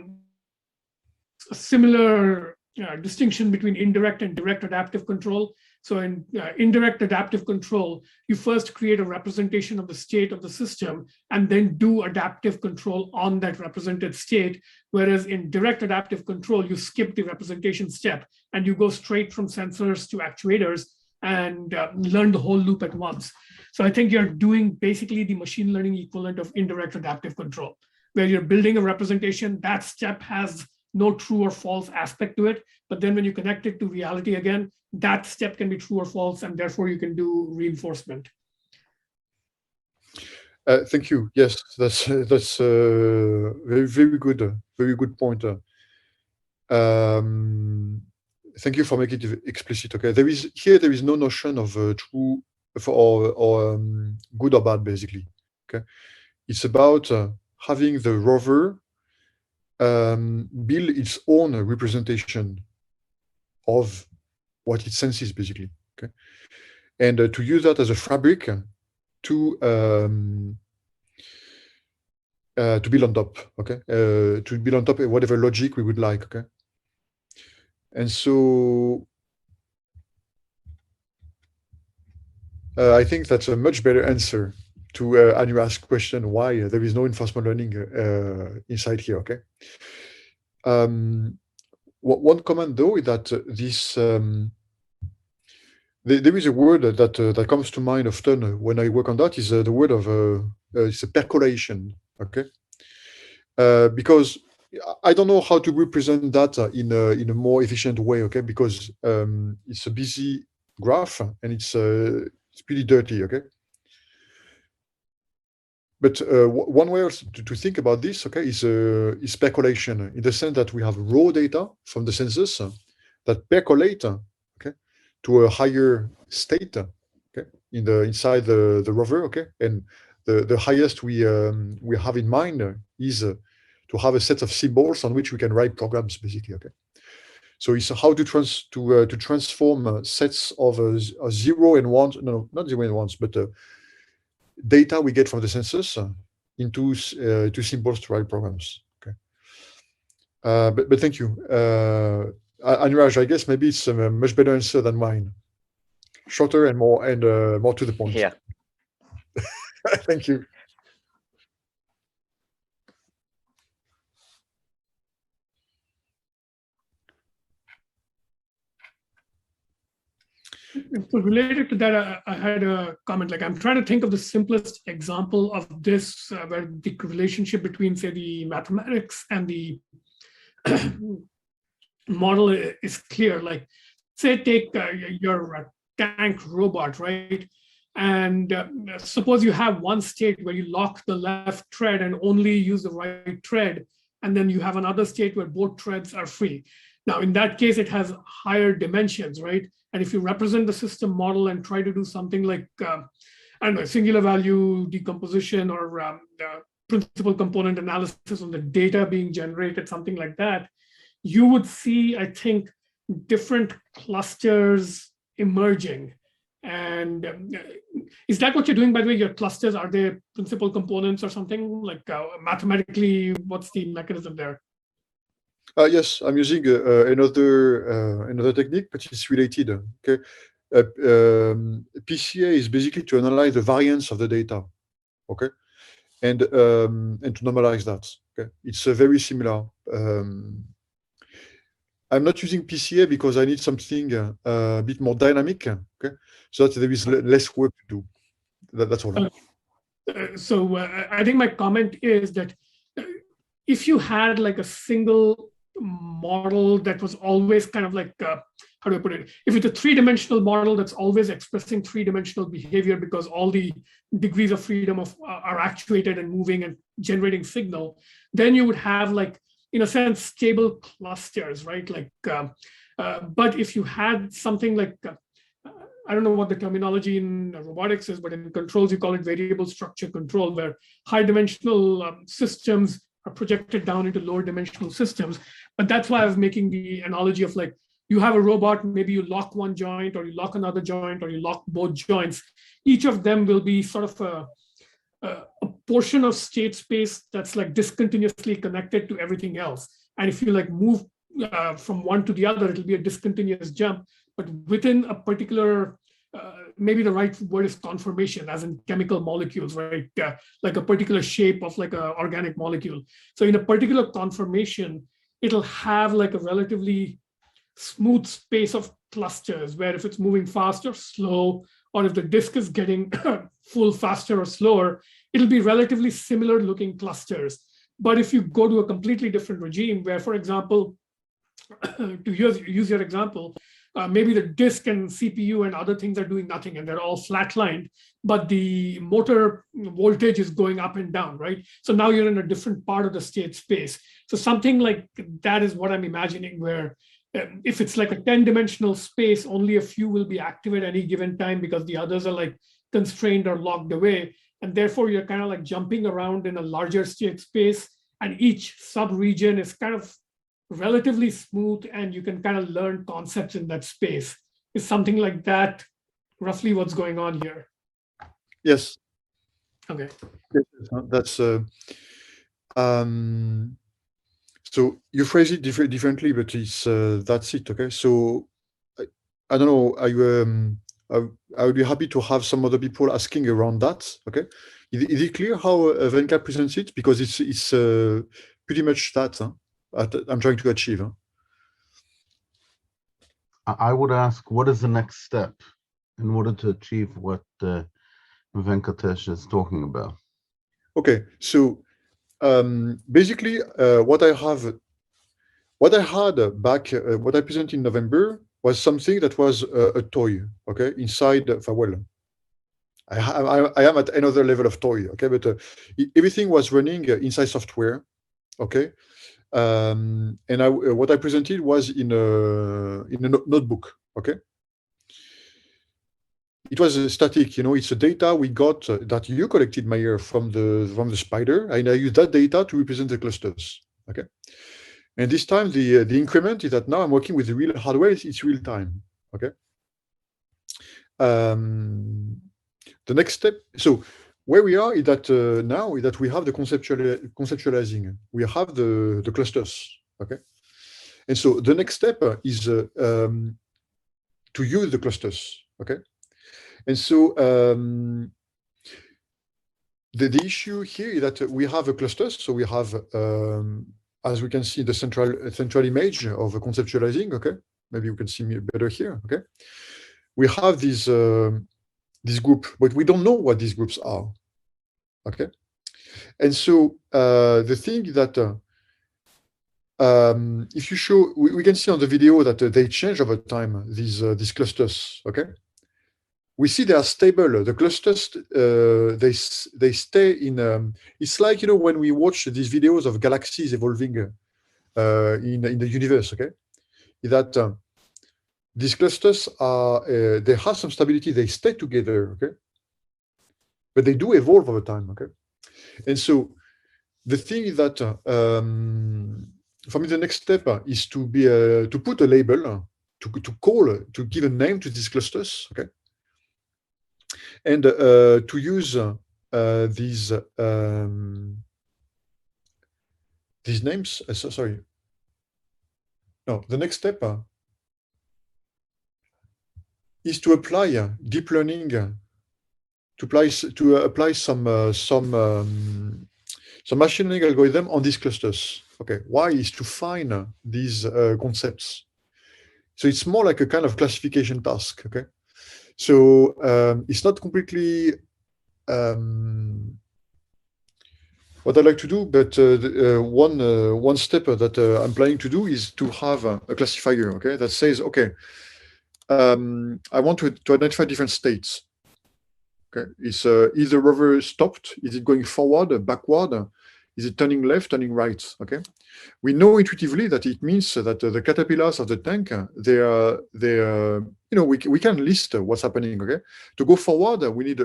similar distinction between indirect and direct adaptive control. So in indirect adaptive control, you first create a representation of the state of the system and then do adaptive control on that represented state. Whereas in direct adaptive control, you skip the representation step and you go straight from sensors to actuators and learn the whole loop at once. So I think you're doing basically the machine learning equivalent of indirect adaptive control, where you're building a representation. That step has no true or false aspect to it. But then when you connect it to reality again, that step can be true or false, and therefore you can do reinforcement. Thank you. Yes, that's very good point. Thank you for making it explicit. Okay, there is no notion of true or good or bad, basically. Okay, it's about having the rover build its own representation of what it senses, basically. Okay, and to use that as a fabric to build on top. Okay, to build on top of whatever logic we would like. Okay, and so I think that's a much better answer to Anura's question why there is no enforcement learning inside here. Okay. One comment though is that this there is a word that comes to mind often when I work on that is the word of it's a percolation. Okay, because I don't know how to represent that in a more efficient way. Okay, because it's a busy graph and it's pretty dirty. Okay. But one way to think about this, okay, is speculation in the sense that we have raw data from the census that percolate, okay, to a higher state, okay, inside the rover, okay, and the highest we have in mind is to have a set of symbols on which we can write programs, basically, okay. So it's how to transform sets of 0 and 1, no, not 0 and 1s, but data we get from the census into symbols to write programs. Okay, but thank you, Anuraj. I guess maybe it's a much better answer than mine. Shorter and more to the point. Yeah. Thank you. So related to that, I had a comment. Like, I'm trying to think of the simplest example of this, where the relationship between, say, the mathematics and the model is clear. Like, say, take your tank robot, right? And suppose you have one state where you lock the left thread and only use the right thread, and then you have another state where both threads are free. Now, in that case, it has higher dimensions, right? And if you represent the system model and try to do something like, I don't know, singular value decomposition or principal component analysis on the data being generated, something like that, you would see, I think, different clusters emerging. And is that what you're doing, by the way? Your clusters, are they principal components or something? Like mathematically, what's the mechanism there? Yes, I'm using another technique, but it's related. Okay, PCA is basically to analyze the variance of the data. Okay, and to normalize that. Okay, it's very similar. I'm not using PCA because I need something a bit more dynamic. Okay, so that there is less work to do. That's all. So I think my comment is that if you had like a single model that was always kind of like, how do I put it? If it's a three-dimensional model that's always expressing three-dimensional behavior because all the degrees of freedom are actuated and moving and generating signal, then you would have, like, in a sense, stable clusters, right? Like, but if you had something like, I don't know what the terminology in robotics is, but in controls, you call it variable structure control, where high dimensional systems are projected down into lower dimensional systems. But that's why I was making the analogy of, like, you have a robot, maybe you lock one joint or you lock another joint or you lock both joints. Each of them will be sort of a portion of state space that's like discontinuously connected to everything else. And if you like move from one to the other, it'll be a discontinuous jump, but within a particular, maybe the right word is conformation, as in chemical molecules, right? Like a particular shape of like an organic molecule. So in a particular conformation, it'll have like a relatively smooth space of clusters where if it's moving fast or slow, or if the disk is getting full faster or slower, it'll be relatively similar looking clusters. But if you go to a completely different regime where, for example, to use your example, maybe the disk and CPU and other things are doing nothing and they're all flatlined, but the motor voltage is going up and down, right? So now you're in a different part of the state space. So something like that is what I'm imagining, where if it's like a 10-dimensional space, only a few will be active at any given time because the others are like constrained or locked away. And therefore, you're kind of like jumping around in a larger state space, and each sub-region is kind of relatively smooth, and you can kind of learn concepts in that space. Is something like that roughly what's going on here? Yes. Okay. That's so you phrase it differently, but it's that's it. Okay. So I don't know. I would be happy to have some other people asking around that. Okay. Is it clear how Venkat presents it? Because it's pretty much that I'm trying to achieve. I would ask, what is the next step in order to achieve what Venkatesh is talking about? Okay, so basically, what I had back, what I presented in November was something that was a toy. Okay, inside well, I am at another level of toy. Okay, but everything was running inside software. Okay. And what I presented was in a notebook. Okay, it was static. It's a data we got that you collected, Meyer, from the spider, and I used that data to represent the clusters. Okay, and this time the increment is that now I'm working with the real hardware. It's real time. Okay. The next step. So where we are is that now is that we have the conceptualizing. We have the clusters. Okay, and so the next step is to use the clusters. Okay, and so the issue here is that we have a cluster. So we have, as we can see, the central image of conceptualizing. Okay, maybe you can see me better here. Okay, we have this group, but we don't know what these groups are. Okay, and so the thing that if you show, we can see on the video that they change over time, these clusters. Okay, we see they are stable. The clusters they stay in. It's like when we watch these videos of galaxies evolving in the universe. Okay, that these clusters are they have some stability. They stay together. Okay, but they do evolve over time. Okay, and so the thing is that for me the next step is to be to put a label, to give a name to these clusters. Okay, and to use these names. Sorry. No, the next step is to apply deep learning, to apply some machine learning algorithm on these clusters. Okay, why is to find these concepts. So it's more like a kind of classification task. Okay, so it's not completely what I like to do, but one step that I'm planning to do is to have a classifier. Okay, that says, okay, I want to identify different states. Okay, is the rover stopped? Is it going forward, backward? Is it turning left, turning right? Okay, we know intuitively that it means that the caterpillars of the tank, we can list what's happening. Okay, to go forward, we need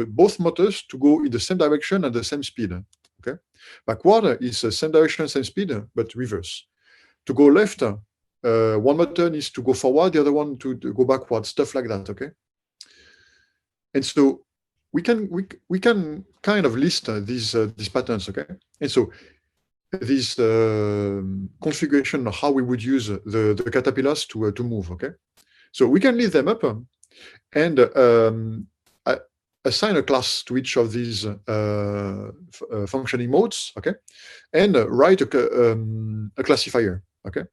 both motors to go in the same direction and the same speed. Okay, backward is the same direction, same speed, but reverse. To go left, one motor needs to go forward, the other one to go backward, stuff like that. Okay. And so we can kind of list these patterns, okay? And so this configuration of how we would use the caterpillars to move, okay? So we can list them up and assign a class to each of these functioning modes, okay? And write a classifier, okay?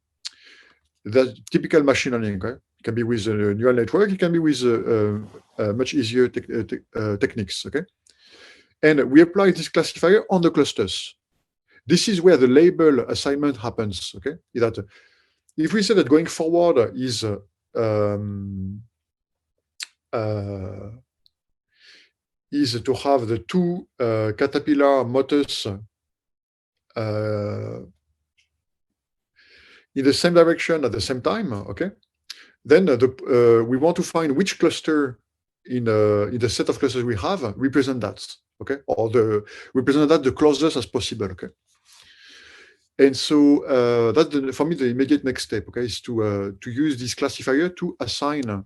That's typical machine learning, okay? It can be with a neural network. It can be with much easier techniques. Okay, and we apply this classifier on the clusters. This is where the label assignment happens. Okay, that if we say that going forward is to have the two caterpillar motors in the same direction at the same time, okay? Then we want to find which cluster in the set of clusters we have represent that, okay? Or represent that the closest as possible, okay? And so that's for me the immediate next step, okay, is to use this classifier to assign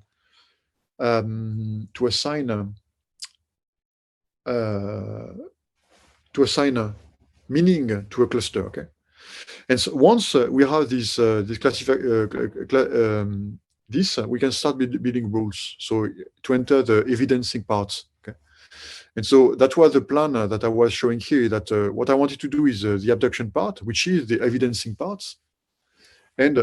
meaning to a cluster, okay? And so once we have this classifier, we can start building rules. So to enter the evidencing parts, okay? And so that was the plan that I was showing here, that what I wanted to do is the abduction part, which is the evidencing parts. And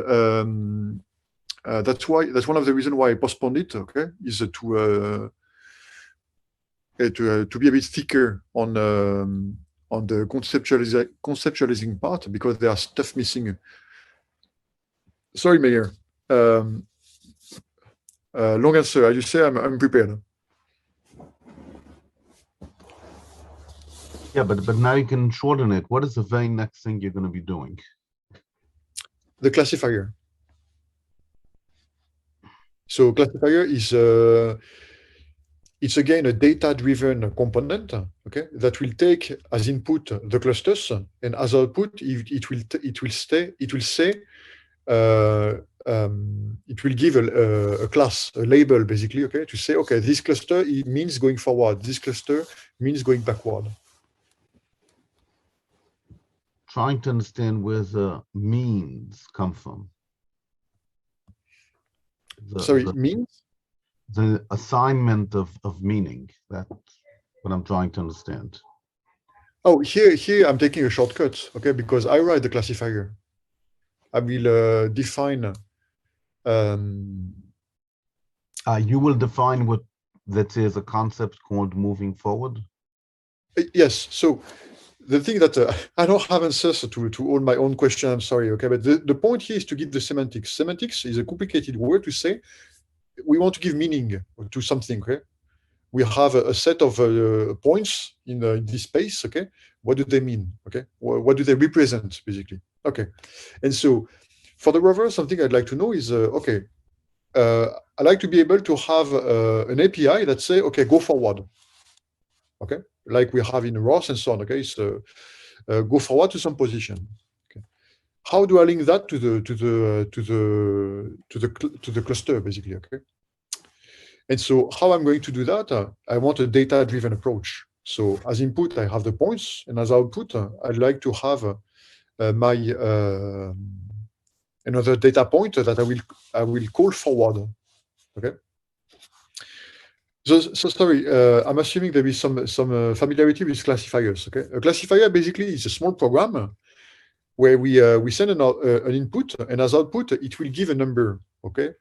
that's one of the reasons why I postponed it, okay, is to be a bit thicker on the conceptualizing part, because there are stuff missing. Sorry, Mayor. Long answer. As you say, I'm prepared. Yeah, but now you can shorten it. What is the very next thing you're going to be doing? The classifier. So classifier is it's again a data-driven component, okay, that will take as input the clusters, and as output it will give a class, a label, basically, okay, to say, okay, this cluster it means going forward, this cluster means going backward. Trying to understand where the means come from. Means? The assignment of meaning. That's what I'm trying to understand. Oh, here I'm taking a shortcut, okay, because I write the classifier. I will define. You will define what, let's say, is a concept called moving forward? Yes. So the thing that I don't have answers to all my own questions, I'm sorry, okay, but the point here is to give the semantics. Semantics is a complicated word to say. We want to give meaning to something, okay? We have a set of points in this space, okay? What do they mean, okay? What do they represent, basically? Okay. And so for the rover, something I'd like to know is, okay, I like to be able to have an API that say, okay, go forward, okay? Like we have in ROS and so on, okay? So go forward to some position. Okay. How do I link that to the cluster, basically, okay? And so how I'm going to do that, I want a data-driven approach. So as input, I have the points, and as output, I'd like to have my another data point that I will call forward. Okay. So sorry, I'm assuming there is some familiarity with classifiers. Okay, a classifier basically is a small program where we send an input, and as output, it will give a number. Okay.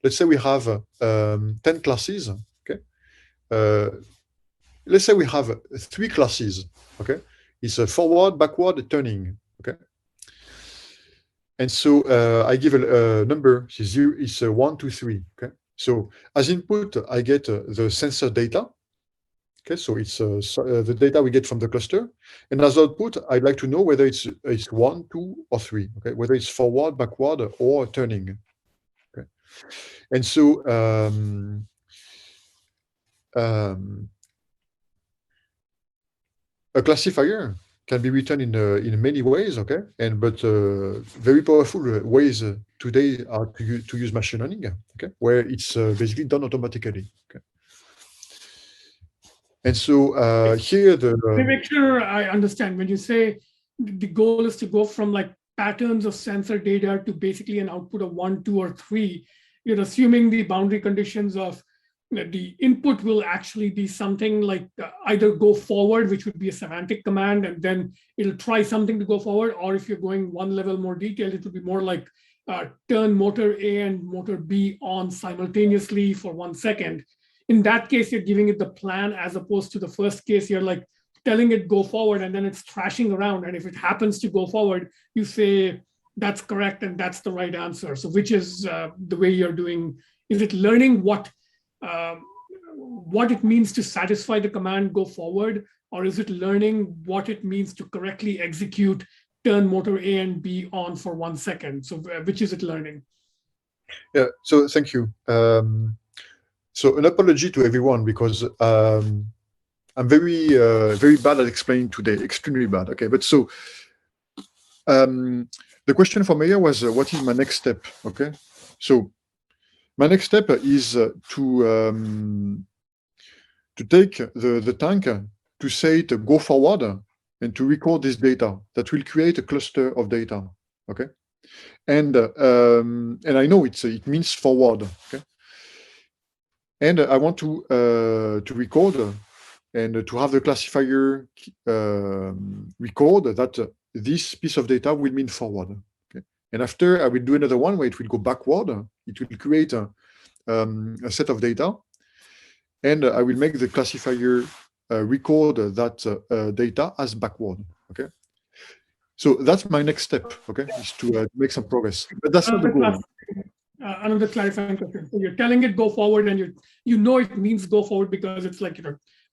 Let's say we have 10 classes, okay? Let's say we have 3 classes, okay? It's a forward, backward, turning, okay? And so I give a number, it's 1, 2, 3, okay? So as input, I get the sensor data, okay? So it's the data we get from the cluster. And as output, I'd like to know whether it's 1, 2, or 3, okay? Whether it's forward, backward, or turning. And so a classifier can be written in many ways, okay? But very powerful ways today are to use machine learning, okay? Where it's basically done automatically, okay? And so here Let me make sure I understand. When you say the goal is to go from like patterns of sensor data to basically an output of 1, 2, or 3, you're assuming the boundary conditions of the input will actually be something like either go forward, which would be a semantic command, and then it'll try something to go forward. Or if you're going one level more detailed, it would be more like turn motor A and motor B on simultaneously for 1 second. In that case, you're giving it the plan, as opposed to the first case, you're like telling it go forward, and then it's thrashing around. And if it happens to go forward, you say that's correct and that's the right answer. So which is the way you're doing? Is it learning what it means to satisfy the command go forward, or is it learning what it means to correctly execute turn motor A and B on for 1 second? So which is it learning? Yeah, so thank you. So an apology to everyone, because I'm very bad at explaining today, extremely bad. Okay, but so the question for Maya was, what is my next step? Okay, so my next step is to take the tank, to say it go forward, and to record this data. That will create a cluster of data. Okay, and I know it means forward. Okay, and I want to record and to have the classifier record that this piece of data will mean forward. Okay, and after I will do another one where it will go backward. It will create a set of data, and I will make the classifier record that data as backward. Okay, so that's my next step. Okay, is to make some progress, but that's not the goal. Another clarifying question. So you're telling it go forward, and you know it means go forward because it's like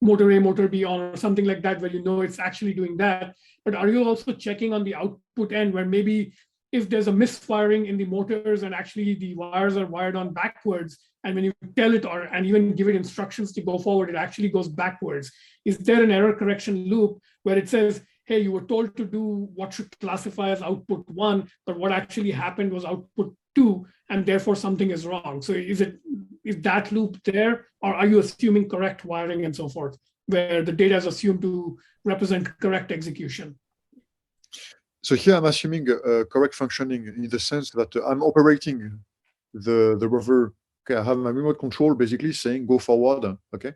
motor A, motor B on, or something like that, where you know it's actually doing that. But are you also checking on the output end, where maybe if there's a misfiring in the motors and actually the wires are wired on backwards, and when you tell it and even give it instructions to go forward, it actually goes backwards? Is there an error correction loop where it says, hey, you were told to do what should classify as output 1, but what actually happened was output 2, and therefore something is wrong? So is that loop there, or are you assuming correct wiring and so forth, where the data is assumed to represent correct execution? So here I'm assuming correct functioning, in the sense that I'm operating the rover. Okay, I have my remote control basically saying go forward. Okay,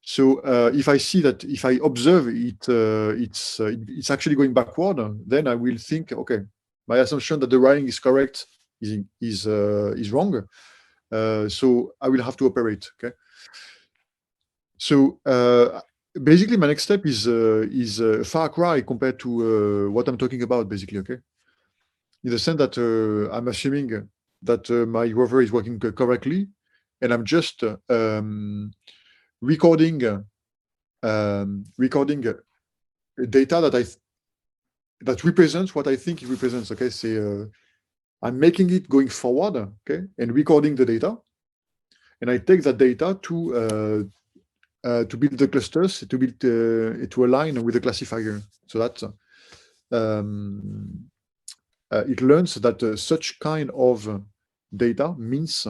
so if I see that, if I observe it, it's actually going backward, then I will think, okay, my assumption that the wiring is correct is wrong. So I will have to operate. Okay, so basically my next step is a far cry compared to what I'm talking about, basically. Okay, in the sense that I'm assuming that my rover is working correctly, and I'm just recording data that represents what I think it represents. Okay, say I'm making it going forward. Okay, and recording the data, and I take that data to build the clusters, to build to align with the classifier, so that it learns that such kind of data means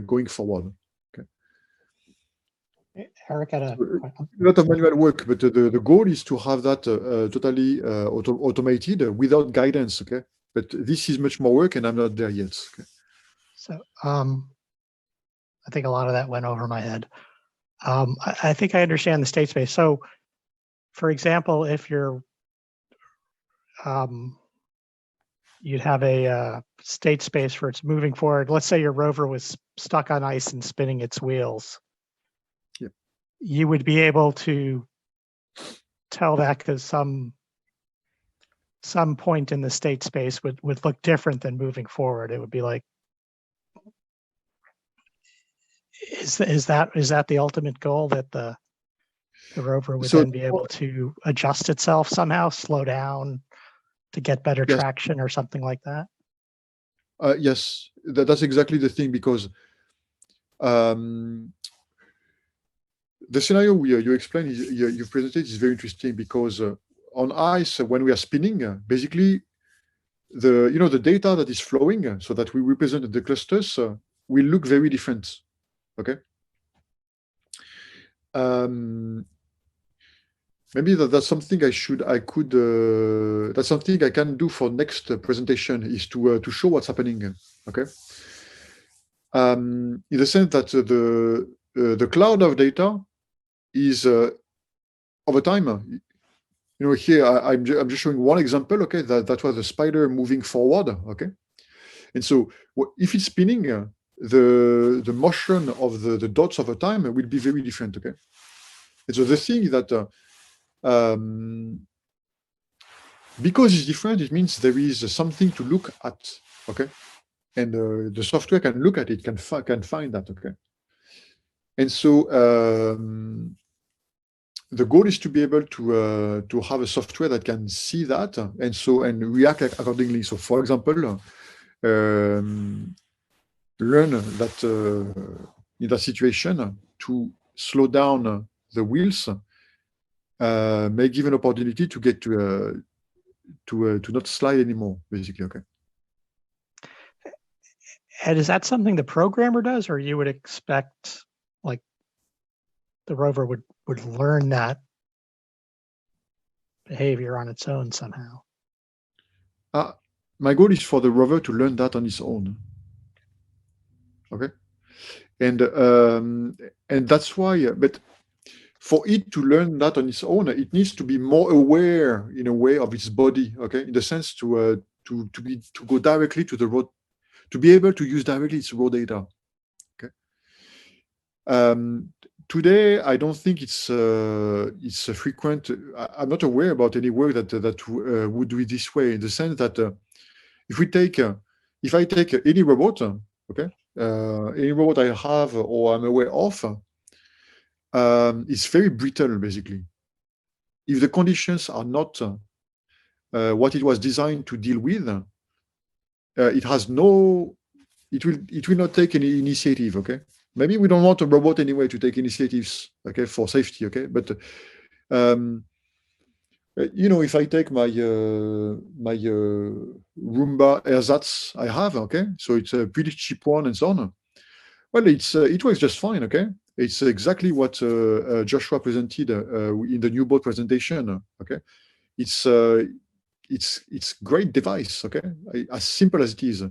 going forward. Okay. Eric had a lot of manual work, but the goal is to have that totally automated without guidance. Okay, but this is much more work, and I'm not there yet. Okay. So I think a lot of that went over my head. I think I understand the state space. So, for example, if you're you'd have a state space where it's moving forward. Let's say your rover was stuck on ice and spinning its wheels. Yep. You would be able to tell that because some point in the state space would look different than moving forward. It would be like, is that the ultimate goal, that the rover would then be able to adjust itself somehow, slow down to get better traction or something like that? Yes, that's exactly the thing, because the scenario you explained, you presented, is very interesting, because on ice, when we are spinning, basically the data that is flowing, so that we represent the clusters, will look very different. Okay. Maybe that's something that's something I can do for next presentation, is to show what's happening. Okay. In the sense that the cloud of data is over time. Here I'm just showing one example. Okay, that was a spider moving forward. Okay, and so if it's spinning, the motion of the dots over time will be very different. Okay, and so the thing is that because it's different, it means there is something to look at. Okay, and the software can look at it, can find that. Okay, and so the goal is to be able to have a software that can see that and react accordingly. So, for example, learn that in that situation to slow down the wheels may give an opportunity to get to not slide anymore, basically. Okay. And is that something the programmer does, or you would expect like the rover would learn that behavior on its own somehow? My goal is for the rover to learn that on its own. Okay, and that's why. But for it to learn that on its own, it needs to be more aware in a way of its body. Okay, in the sense to go directly to the road, to be able to use directly its raw data. Okay. Today, I don't think it's frequent. I'm not aware about any work that would do it this way. In the sense that if I take any robot, okay, any robot I have or I'm aware of, it's very brittle, basically. If the conditions are not what it was designed to deal with, it will not take any initiative. Okay, maybe we don't want a robot anyway to take initiatives. Okay, for safety. Okay, but if I take my Roomba ersatz I have, okay, so it's a pretty cheap one and so on. Well, it works just fine. Okay, it's exactly what Joshua presented in the new boat presentation. Okay, it's great device. Okay, as simple as it is,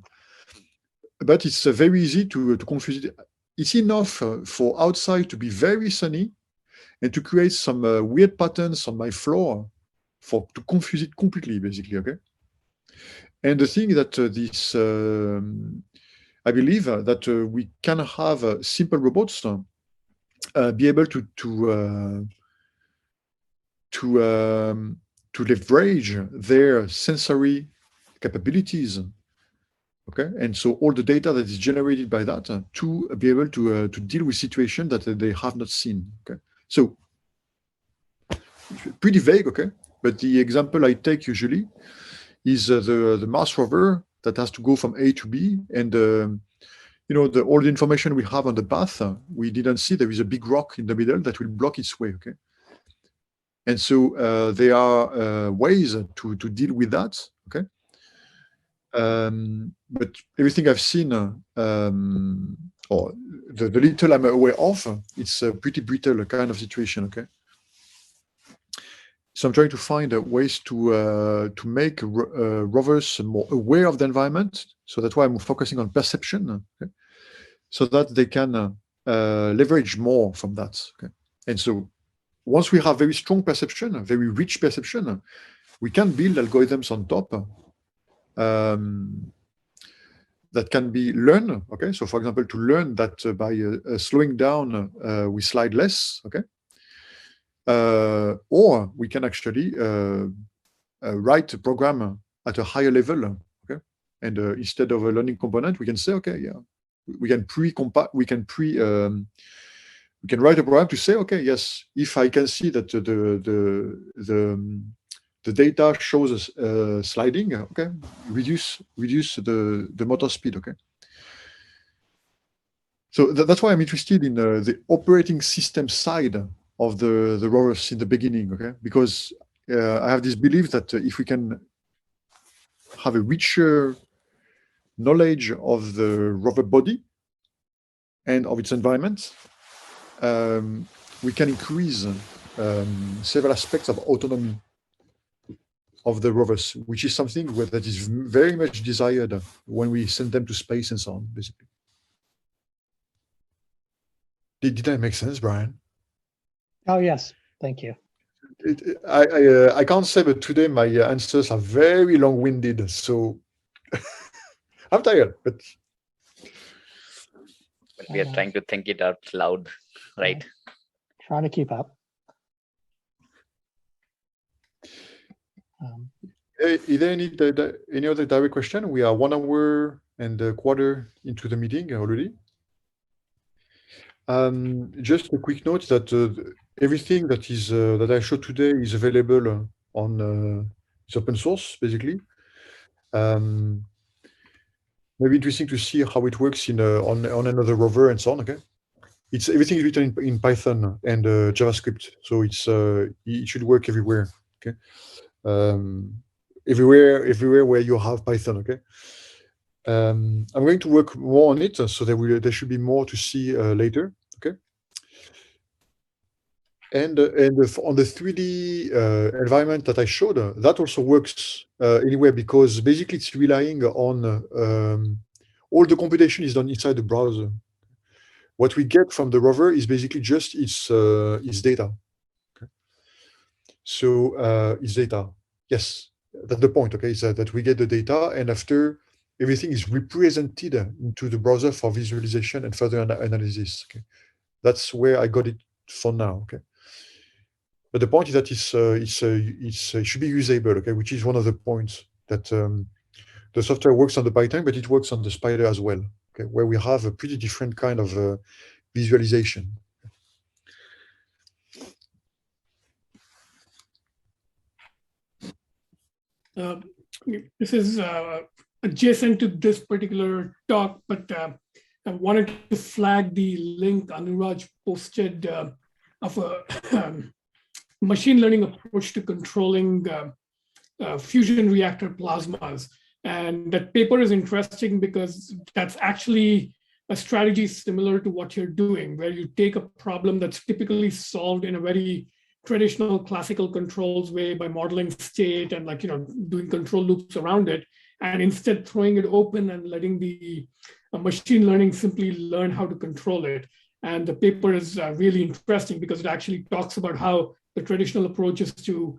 but it's very easy to confuse it. It's enough for outside to be very sunny and to create some weird patterns on my floor to confuse it completely, basically. Okay, and the thing that I believe that we can have simple robots be able to leverage their sensory capabilities. Okay, and so all the data that is generated by that to be able to deal with situations that they have not seen. Okay, so pretty vague. Okay, but the example I take usually is the Mars rover that has to go from A to B, and all the information we have on the path, we didn't see there is a big rock in the middle that will block its way. Okay, and so there are ways to deal with that. Okay, but everything I've seen, or the little I'm aware of, it's a pretty brittle kind of situation. Okay, so I'm trying to find ways to make rovers more aware of the environment. So that's why I'm focusing on perception, okay? So that they can leverage more from that. Okay, and so once we have very strong perception, very rich perception, we can build algorithms on top that can be learned. Okay, so for example, to learn that by slowing down, we slide less. Okay, or we can actually write a program at a higher level. Okay, and instead of a learning component, we can say, okay, yeah, we can write a program to say, okay, yes, if I can see that the data shows sliding, okay, reduce the motor speed. Okay, so that's why I'm interested in the operating system side of the rovers in the beginning. Okay, because I have this belief that if we can have a richer knowledge of the rover body and of its environment, we can increase several aspects of autonomy of the rovers, which is something that is very much desired when we send them to space and so on, basically. Did that make sense, Brian? Oh, yes. Thank you. I can't say, but today my answers are very long-winded, so I'm tired. But We are trying to think it out loud, right? Trying to keep up. is there any other direct question? We are 1 hour and a quarter into the meeting already. Just a quick note that everything that is that I showed today is available on it's open source, basically. Maybe interesting to see how it works in on another rover and so on. Okay, everything is written in Python and JavaScript, so it should work everywhere. Okay, everywhere where you have Python. Okay. I'm going to work more on it, so there should be more to see later. Okay. And on the 3D environment that I showed, that also works anywhere, because basically it's relying on all the computation is done inside the browser. What we get from the rover is basically just its data. Okay. So its data, yes, that's the point. Okay, is that we get the data, and after everything is represented into the browser for visualization and further analysis. Okay, that's where I got it for now. Okay. But the point is that it should be usable, okay, which is one of the points that the software works on the Python, but it works on the Spider as well, okay, where we have a pretty different kind of visualization. This is adjacent to this particular talk, but I wanted to flag the link Anuraj posted of a machine learning approach to controlling fusion reactor plasmas. And that paper is interesting because that's actually a strategy similar to what you're doing, where you take a problem that's typically solved in a very traditional classical controls way by modeling state and doing control loops around it, and instead throwing it open and letting the machine learning simply learn how to control it. And the paper is really interesting because it actually talks about how the traditional approach is to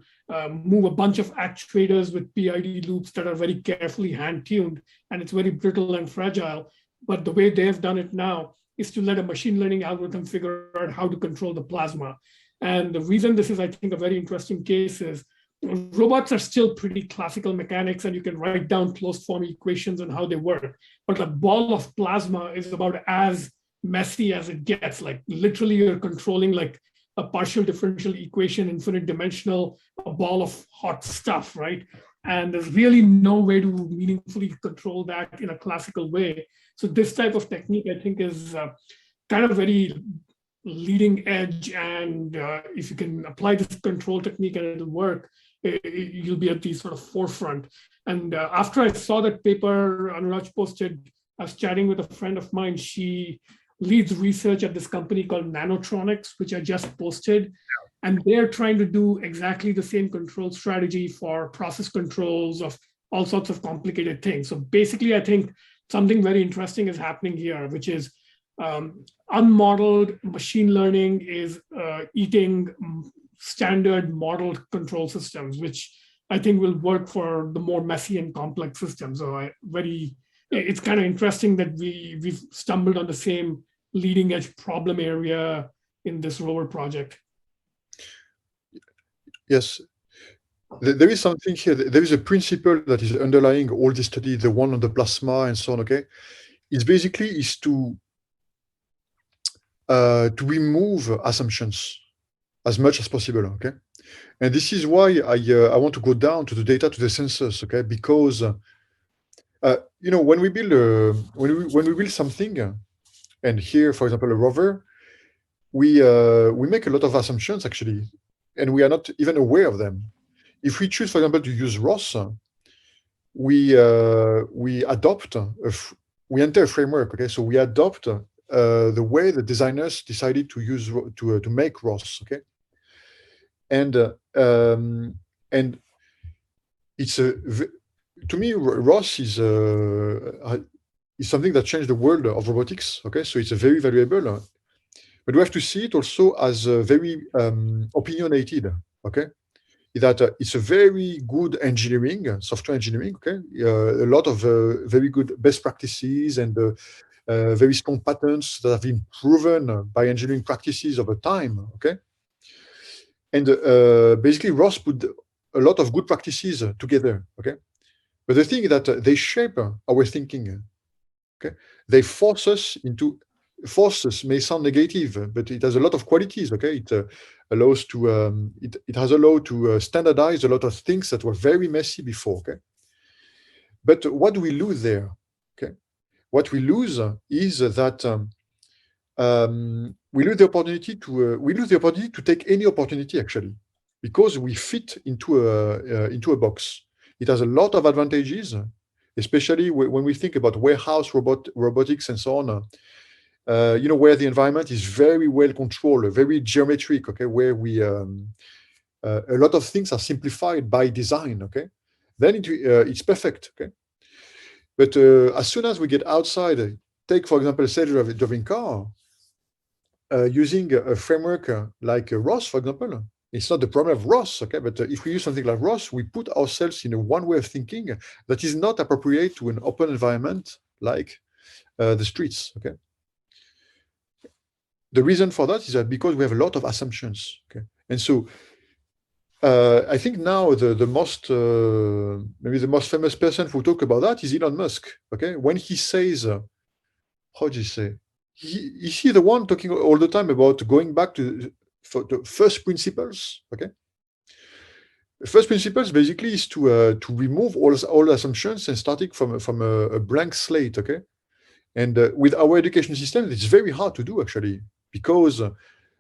move a bunch of actuators with PID loops that are very carefully hand-tuned, and it's very brittle and fragile. But the way they've done it now is to let a machine learning algorithm figure out how to control the plasma. And the reason this is, I think, a very interesting case is robots are still pretty classical mechanics, and you can write down closed form equations on how they work. But a ball of plasma is about as messy as it gets. Like literally you're controlling like a partial differential equation, infinite dimensional, a ball of hot stuff, right? And there's really no way to meaningfully control that in a classical way. So this type of technique, I think, is kind of very leading edge. And if you can apply this control technique and it'll work, you'll be at the sort of forefront. And after I saw that paper Anuraj posted, I was chatting with a friend of mine. She leads research at this company called Nanotronics, which I just posted. And they're trying to do exactly the same control strategy for process controls of all sorts of complicated things. So basically, I think something very interesting is happening here, which is unmodeled machine learning is eating standard modeled control systems, which I think will work for the more messy and complex systems. So it's kind of interesting that we've stumbled on the same leading edge problem area in this rover project. Yes, there is something here. There is a principle that is underlying all this study, the one on the plasma and so on. Okay, it's basically to remove assumptions as much as possible. Okay, and this is why I want to go down to the data, to the sensors. Okay, because when we build when we build something, and here, for example, a rover, we make a lot of assumptions actually, and we are not even aware of them. If we choose, for example, to use ROS, we adopt we enter a framework. Okay, so we adopt the way the designers decided to use to make ROS. Okay, and it's to me, ROS is something that changed the world of robotics. Okay, so it's a very valuable. but we have to see it also as very opinionated. Okay, that it's a very good engineering, software engineering. Okay, a lot of very good best practices and very strong patterns that have been proven by engineering practices over time. Okay, and basically Ross put a lot of good practices together. Okay, but the thing is that they shape our thinking. Okay, they force us into. Forces may sound negative, but it has a lot of qualities. Okay, it allows to it has allowed to standardize a lot of things that were very messy before. Okay, but what do we lose there? Okay, what we lose is that we lose the opportunity to take any opportunity actually, because we fit into a box. It has a lot of advantages, especially when we think about warehouse robotics and so on. Where the environment is very well controlled, very geometric. Okay, where we a lot of things are simplified by design. Okay, then it's perfect. Okay, but as soon as we get outside, take for example self-driving car, using a framework like ROS, for example, it's not the problem of ROS. Okay, but if we use something like ROS, we put ourselves in a one way of thinking that is not appropriate to an open environment like the streets. Okay. The reason for that is that because we have a lot of assumptions. Okay, and so I think now the most maybe the most famous person who talk about that is Elon Musk. Okay, when he says, how do you say? Is he the one talking all the time about going back to first principles? Okay, first principles basically is to remove all assumptions and starting from a blank slate. Okay, and with our education system, it's very hard to do actually, because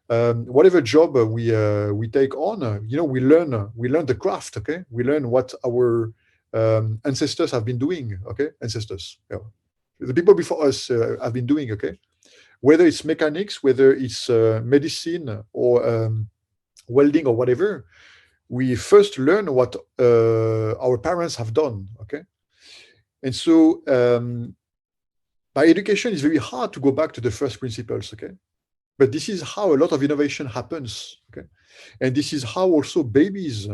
whatever job we take on, we learn the craft. Okay, we learn what our ancestors have been doing. Okay, ancestors, the people before us have been doing. Okay, whether it's mechanics, whether it's medicine or welding or whatever, we first learn what our parents have done. Okay, and so by education, it's very hard to go back to the first principles. Okay. But this is how a lot of innovation happens. Okay. And this is how also babies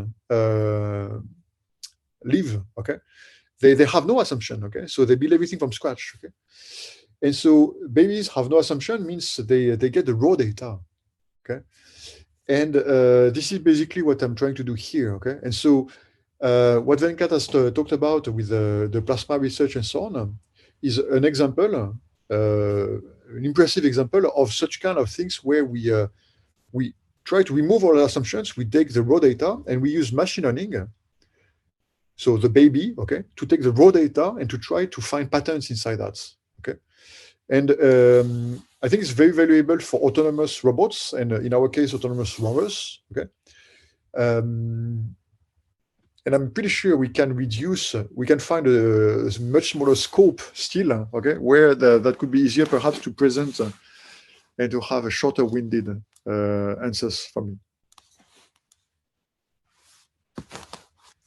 live. Okay. They have no assumption. Okay. So they build everything from scratch. Okay. And so babies have no assumption means they get the raw data. Okay. And this is basically what I'm trying to do here. Okay. And so what Venkat has talked about with the plasma research and so on is an example, an impressive example of such kind of things where we try to remove all assumptions, we take the raw data and we use machine learning. So the baby, okay, to take the raw data and to try to find patterns inside that. Okay. And I think it's very valuable for autonomous robots and in our case, autonomous rovers. Okay. And I'm pretty sure we can find a much smaller scope still, okay, where that could be easier perhaps to present and to have a shorter winded answers from me.